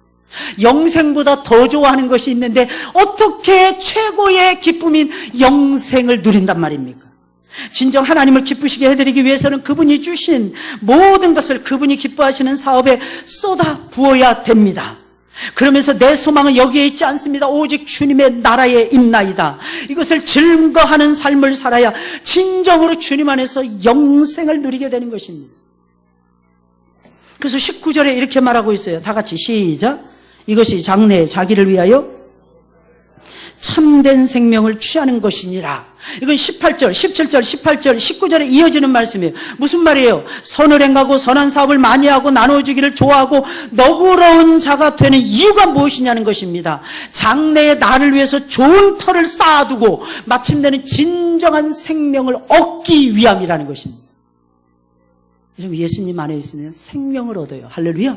영생보다 더 좋아하는 것이 있는데 어떻게 최고의 기쁨인 영생을 누린단 말입니까? 진정 하나님을 기쁘시게 해드리기 위해서는 그분이 주신 모든 것을 그분이 기뻐하시는 사업에 쏟아 부어야 됩니다. 그러면서 내 소망은 여기에 있지 않습니다. 오직 주님의 나라에 있나이다. 이것을 증거하는 삶을 살아야 진정으로 주님 안에서 영생을 누리게 되는 것입니다. 그래서 19절에 이렇게 말하고 있어요. 다 같이 시작. 이것이 장래에 자기를 위하여 참된 생명을 취하는 것이니라. 이건 18절, 17절, 18절, 19절에 이어지는 말씀이에요. 무슨 말이에요? 선을 행하고 선한 사업을 많이 하고 나눠주기를 좋아하고 너그러운 자가 되는 이유가 무엇이냐는 것입니다. 장래의 나를 위해서 좋은 터를 쌓아두고 마침내는 진정한 생명을 얻기 위함이라는 것입니다. 여러분, 예수님 안에 있으면 생명을 얻어요. 할렐루야.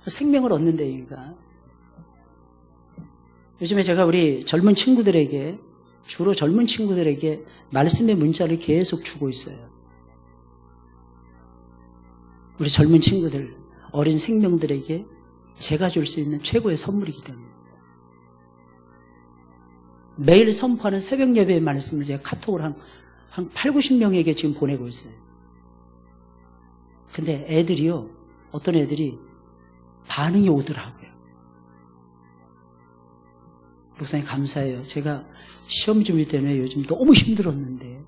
생명을 얻는 데니까. 요즘에 제가 우리 젊은 친구들에게, 주로 젊은 친구들에게 말씀의 문자를 계속 주고 있어요. 우리 젊은 친구들, 어린 생명들에게 제가 줄 수 있는 최고의 선물이기 때문에. 매일 선포하는 새벽 예배의 말씀을 제가 카톡으로 한 8, 90명에게 지금 보내고 있어요. 근데 애들이요, 어떤 애들이 반응이 오더라고요. 목사님 감사해요. 제가 시험 준비 때문에 요즘 너무 힘들었는데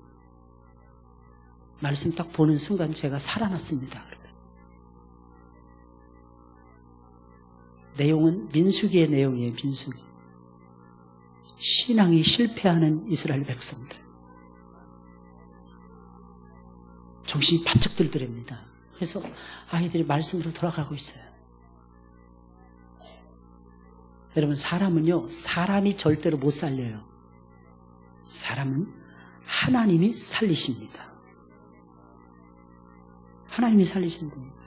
말씀 딱 보는 순간 제가 살아났습니다. 내용은 민수기의 내용이에요. 민수기. 신앙이 실패하는 이스라엘 백성들. 정신이 바짝 들더랍니다. 그래서 아이들이 말씀으로 돌아가고 있어요. 여러분, 사람은요, 사람이 절대로 못 살려요. 사람은 하나님이 살리십니다. 하나님이 살리신답니다.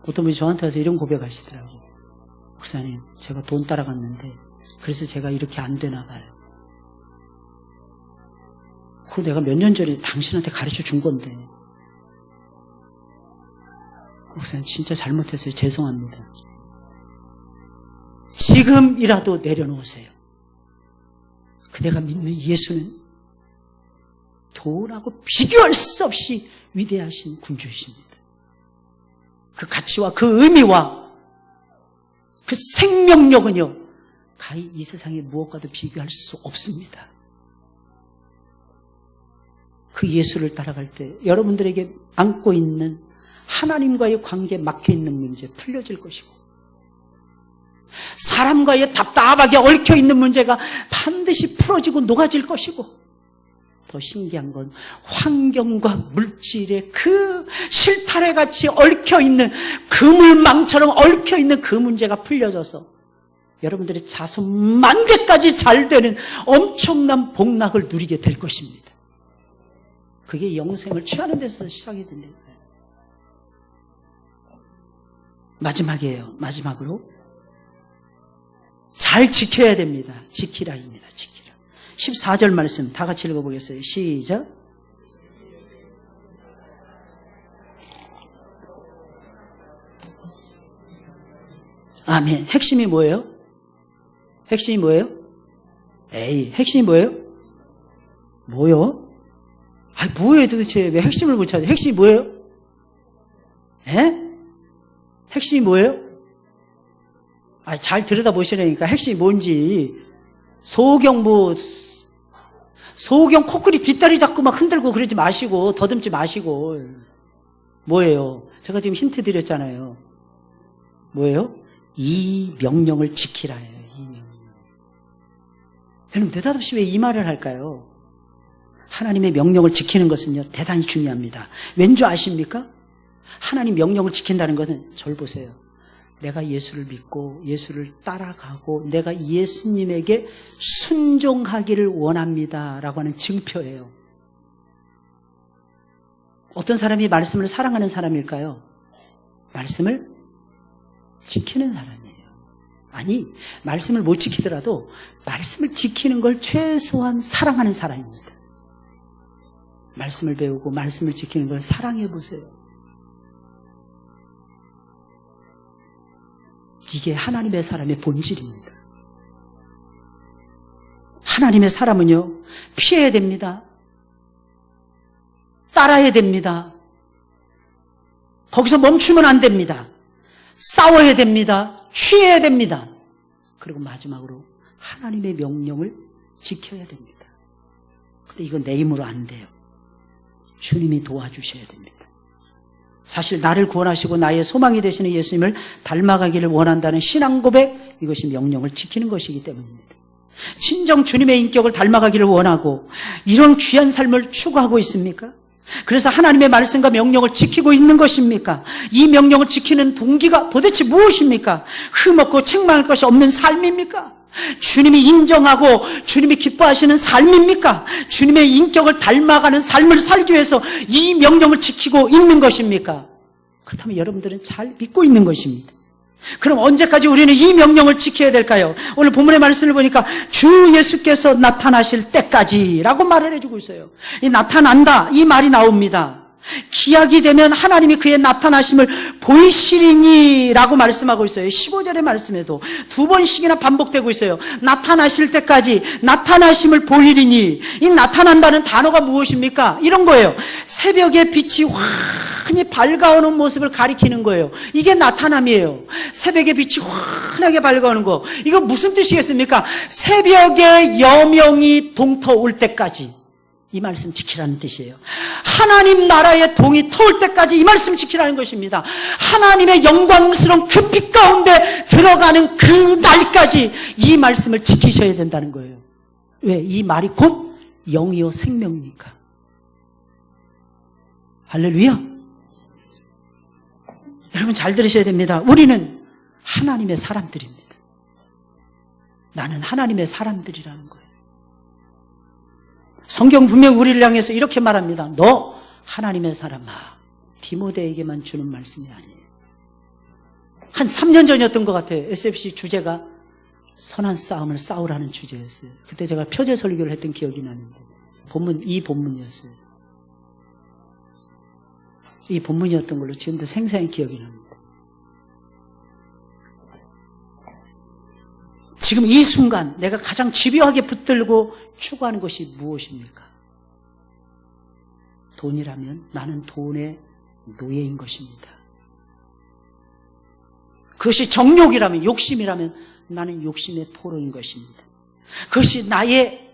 어떤 분이 저한테 와서 이런 고백하시더라고요. 목사님, 제가 돈 따라갔는데 그래서 제가 이렇게 안 되나 봐요. 그거 내가 몇 년 전에 당신한테 가르쳐 준 건데. 목사님, 진짜 잘못했어요. 죄송합니다. 지금이라도 내려놓으세요. 그대가 믿는 예수는 돈하고 비교할 수 없이 위대하신 군주이십니다. 그 가치와 그 의미와 그 생명력은요, 가히 이 세상의 무엇과도 비교할 수 없습니다. 그 예수를 따라갈 때 여러분들에게 안고 있는 하나님과의 관계에 막혀있는 문제 풀려질 것이고, 사람과의 답답하게 얽혀있는 문제가 반드시 풀어지고 녹아질 것이고, 더 신기한 건 환경과 물질의 그 실타래 같이 얽혀있는, 그물망처럼 얽혀있는 그 문제가 풀려져서 여러분들의 자손 만대까지 잘 되는 엄청난 복락을 누리게 될 것입니다. 그게 영생을 취하는 데서 시작이 된다는 거예요. 마지막이에요. 마지막으로 잘 지켜야 됩니다. 지키라입니다. 지키라. 14절 말씀 다 같이 읽어보겠어요. 시작. 아멘. 핵심이 뭐예요? 핵심이 뭐예요? 핵심이 뭐예요? 뭐요? 뭐예요 도대체? 왜 핵심을 못 찾아요? 핵심이 뭐예요? 핵심이 뭐예요? 잘 들여다보시라니까 핵심이 뭔지. 소경 코끼리 뒷다리 잡고 막 흔들고 그러지 마시고, 더듬지 마시고. 뭐예요? 제가 지금 힌트 드렸잖아요. 뭐예요? 이 명령을 지키라예요. 이 명령. 여러분 느닷없이 왜 이 말을 할까요? 하나님의 명령을 지키는 것은요 대단히 중요합니다. 왠지 아십니까? 하나님 명령을 지킨다는 것은 저를 보세요. 내가 예수를 믿고 예수를 따라가고 내가 예수님에게 순종하기를 원합니다 라고 하는 증표예요. 어떤 사람이 말씀을 사랑하는 사람일까요? 말씀을 지키는 사람이에요. 아니, 말씀을 못 지키더라도 말씀을 지키는 걸 최소한 사랑하는 사람입니다. 말씀을 배우고 말씀을 지키는 걸 사랑해 보세요. 이게 하나님의 사람의 본질입니다. 하나님의 사람은요, 피해야 됩니다. 따라야 됩니다. 거기서 멈추면 안 됩니다. 싸워야 됩니다. 취해야 됩니다. 그리고 마지막으로 하나님의 명령을 지켜야 됩니다. 근데 이건 내 힘으로 안 돼요. 주님이 도와주셔야 됩니다. 사실 나를 구원하시고 나의 소망이 되시는 예수님을 닮아가기를 원한다는 신앙 고백, 이것이 명령을 지키는 것이기 때문입니다. 진정 주님의 인격을 닮아가기를 원하고 이런 귀한 삶을 추구하고 있습니까? 그래서 하나님의 말씀과 명령을 지키고 있는 것입니까? 이 명령을 지키는 동기가 도대체 무엇입니까? 흠없고 책망할 것이 없는 삶입니까? 주님이 인정하고 주님이 기뻐하시는 삶입니까? 주님의 인격을 닮아가는 삶을 살기 위해서 이 명령을 지키고 있는 것입니까? 그렇다면 여러분들은 잘 믿고 있는 것입니다. 그럼 언제까지 우리는 이 명령을 지켜야 될까요? 오늘 본문의 말씀을 보니까 주 예수께서 나타나실 때까지라고 말을 해주고 있어요. 이 나타난다 이 말이 나옵니다. 기약이 되면 하나님이 그의 나타나심을 보이시리니 라고 말씀하고 있어요. 15절의 말씀에도 두 번씩이나 반복되고 있어요. 나타나실 때까지 나타나심을 보이리니. 이 나타난다는 단어가 무엇입니까? 이런 거예요. 새벽의 빛이 환히 밝아오는 모습을 가리키는 거예요. 이게 나타남이에요. 새벽의 빛이 환하게 밝아오는 거. 이거 무슨 뜻이겠습니까? 새벽의 여명이 동터올 때까지 이 말씀 지키라는 뜻이에요. 하나님 나라의 동이 터올 때까지 이 말씀 지키라는 것입니다. 하나님의 영광스러운 그 빛 가운데 들어가는 그 날까지 이 말씀을 지키셔야 된다는 거예요. 왜? 이 말이 곧 영이요 생명이니까. 할렐루야. 여러분 잘 들으셔야 됩니다. 우리는 하나님의 사람들입니다. 나는 하나님의 사람들이라는 거예요. 성경 분명 우리를 향해서 이렇게 말합니다. 너 하나님의 사람아. 디모데에게만 주는 말씀이 아니에요. 한 3년 전이었던 것 같아요. SFC 주제가 선한 싸움을 싸우라는 주제였어요. 그때 제가 표제 설교를 했던 기억이 나는데 이 본문이었어요. 이 본문이었던 걸로 지금도 생생히 기억이 납니다. 지금 이 순간 내가 가장 집요하게 붙들고 추구하는 것이 무엇입니까? 돈이라면 나는 돈의 노예인 것입니다. 그것이 정욕이라면, 욕심이라면 나는 욕심의 포로인 것입니다. 그것이 나의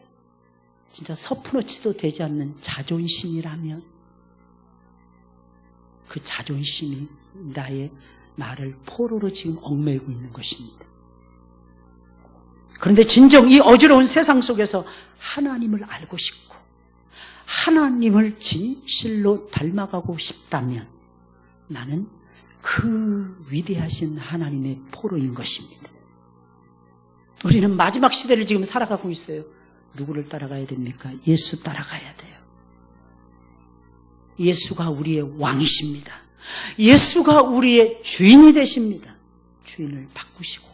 진짜 서푼어치도 되지 않는 자존심이라면 그 자존심이 나를 포로로 지금 얽매이고 있는 것입니다. 그런데 진정 이 어지러운 세상 속에서 하나님을 알고 싶고 하나님을 진실로 닮아가고 싶다면 나는 그 위대하신 하나님의 포로인 것입니다. 우리는 마지막 시대를 지금 살아가고 있어요. 누구를 따라가야 됩니까? 예수 따라가야 돼요. 예수가 우리의 왕이십니다. 예수가 우리의 주인이 되십니다. 주인을 바꾸시고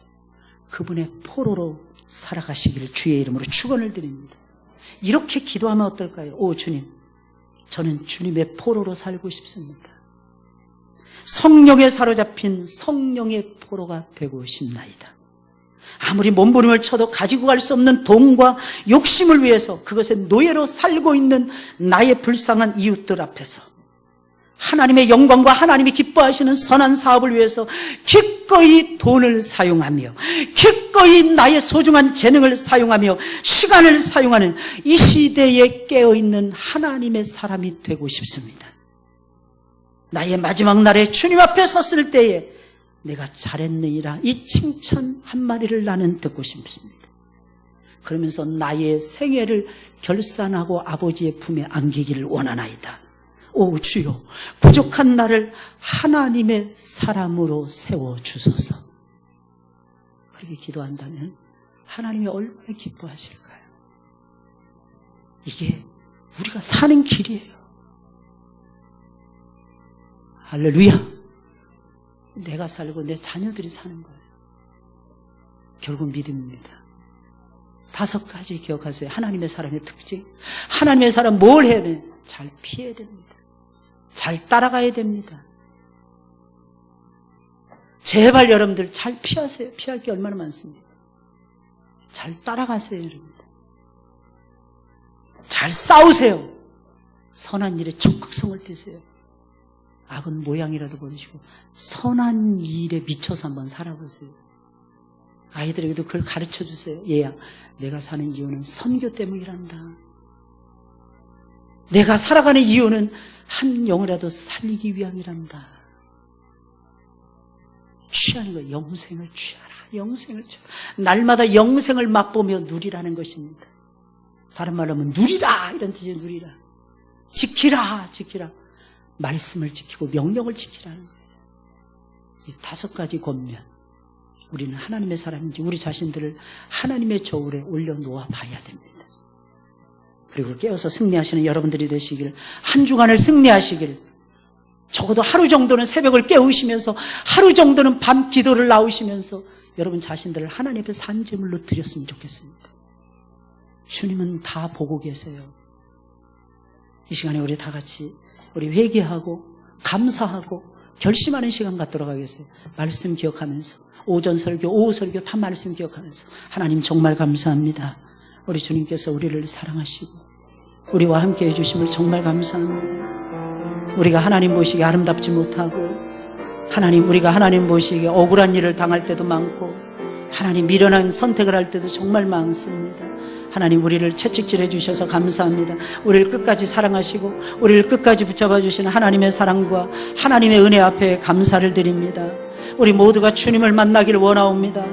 그분의 포로로 살아가시기를 주의 이름으로 축원을 드립니다. 이렇게 기도하면 어떨까요? 오 주님, 저는 주님의 포로로 살고 싶습니다. 성령에 사로잡힌 성령의 포로가 되고 싶나이다. 아무리 몸부림을 쳐도 가지고 갈 수 없는 돈과 욕심을 위해서 그것의 노예로 살고 있는 나의 불쌍한 이웃들 앞에서 하나님의 영광과 하나님이 기뻐하시는 선한 사업을 위해서 기꺼이 돈을 사용하며 기꺼이 나의 소중한 재능을 사용하며 시간을 사용하는 이 시대에 깨어있는 하나님의 사람이 되고 싶습니다. 나의 마지막 날에 주님 앞에 섰을 때에 내가 잘했느니라 이 칭찬 한마디를 나는 듣고 싶습니다. 그러면서 나의 생애를 결산하고 아버지의 품에 안기기를 원하나이다. 오 주여, 부족한 나를 하나님의 사람으로 세워주소서. 그렇게 기도한다면 하나님이 얼마나 기뻐하실까요? 이게 우리가 사는 길이에요. 할렐루야. 내가 살고 내 자녀들이 사는 거예요. 결국 믿음입니다. 5가지 기억하세요. 하나님의 사람의 특징. 하나님의 사람 뭘 해야 돼요? 잘 피해야 됩니다. 잘 따라가야 됩니다. 제발 여러분들 잘 피하세요. 피할 게 얼마나 많습니다. 잘 따라가세요, 여러분들. 잘 싸우세요. 선한 일에 적극성을 띠세요. 악은 모양이라도 버리시고 선한 일에 미쳐서 한번 살아보세요. 아이들에게도 그걸 가르쳐 주세요. 얘야, 내가 사는 이유는 선교 때문이란다. 내가 살아가는 이유는 한 영이라도 살리기 위함이란다. 취하는 거예요. 영생을 취하라. 영생을 취하라. 날마다 영생을 맛보며 누리라는 것입니다. 다른 말로 하면 누리라 이런 뜻이에요. 누리라. 지키라. 지키라. 말씀을 지키고 명령을 지키라는 거예요. 이 5가지 권면, 우리는 하나님의 사람인지 우리 자신들을 하나님의 저울에 올려놓아 봐야 됩니다. 그리고 깨어서 승리하시는 여러분들이 되시길, 한 주간을 승리하시길, 적어도 하루 정도는 새벽을 깨우시면서 하루 정도는 밤 기도를 나오시면서 여러분 자신들을 하나님 앞에 산제물로 드렸으면 좋겠습니다. 주님은 다 보고 계세요. 이 시간에 우리 다 같이 우리 회개하고 감사하고 결심하는 시간 갖도록 하겠어요. 말씀 기억하면서 오전 설교, 오후 설교 다 말씀 기억하면서 하나님 정말 감사합니다. 우리 주님께서 우리를 사랑하시고 우리와 함께 해주심을 정말 감사합니다. 우리가 하나님 보시기에 아름답지 못하고 하나님, 우리가 하나님 보시기에 억울한 일을 당할 때도 많고 하나님 미련한 선택을 할 때도 정말 많습니다. 하나님 우리를 채찍질해 주셔서 감사합니다. 우리를 끝까지 사랑하시고 우리를 끝까지 붙잡아 주시는 하나님의 사랑과 하나님의 은혜 앞에 감사를 드립니다. 우리 모두가 주님을 만나기를 원하옵니다.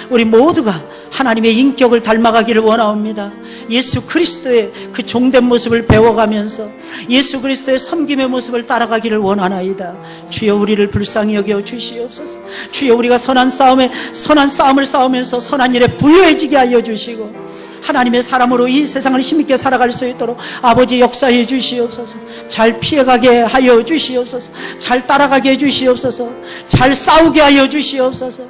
우리 모두가 하나님의 인격을 닮아가기를 원하옵니다. 예수 그리스도의 그 종된 모습을 배워가면서 예수 그리스도의 섬김의 모습을 따라가기를 원하나이다. 주여 우리를 불쌍히 여겨 주시옵소서. 주여 우리가 선한 싸움을 싸우면서 선한 일에 부유해지게 하여 주시고 하나님의 사람으로 이 세상을 힘있게 살아갈 수 있도록 아버지 역사해 주시옵소서. 잘 피해가게 하여 주시옵소서. 잘 따라가게 해 주시옵소서. 잘 싸우게 하여 주시옵소서.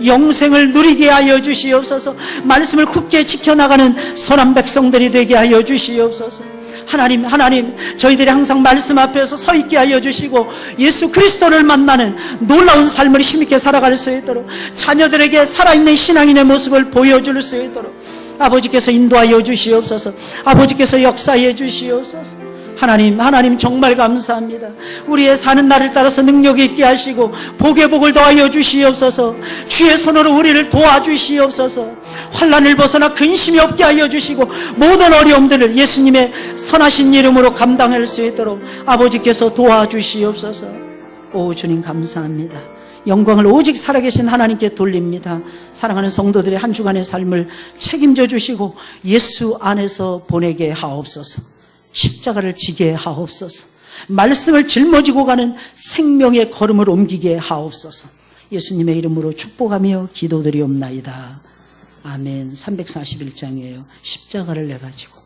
영생을 누리게 하여 주시옵소서. 말씀을 굳게 지켜나가는 선한 백성들이 되게 하여 주시옵소서. 하나님 저희들이 항상 말씀 앞에서 서 있게 하여 주시고 예수 그리스도를 만나는 놀라운 삶을 힘있게 살아갈 수 있도록 자녀들에게 살아있는 신앙인의 모습을 보여줄 수 있도록 아버지께서 인도하여 주시옵소서. 아버지께서 역사해 주시옵소서. 하나님 정말 감사합니다. 우리의 사는 날을 따라서 능력 있게 하시고 복의 복을 더하여 주시옵소서. 주의 손으로 우리를 도와주시옵소서. 환난을 벗어나 근심이 없게 하여 주시고 모든 어려움들을 예수님의 선하신 이름으로 감당할 수 있도록 아버지께서 도와주시옵소서. 오 주님 감사합니다. 영광을 오직 살아계신 하나님께 돌립니다. 사랑하는 성도들의 한 주간의 삶을 책임져 주시고 예수 안에서 보내게 하옵소서. 십자가를 지게 하옵소서. 말씀을 짊어지고 가는 생명의 걸음을 옮기게 하옵소서. 예수님의 이름으로 축복하며 기도드리옵나이다. 아멘. 341장이에요. 십자가를 내가지고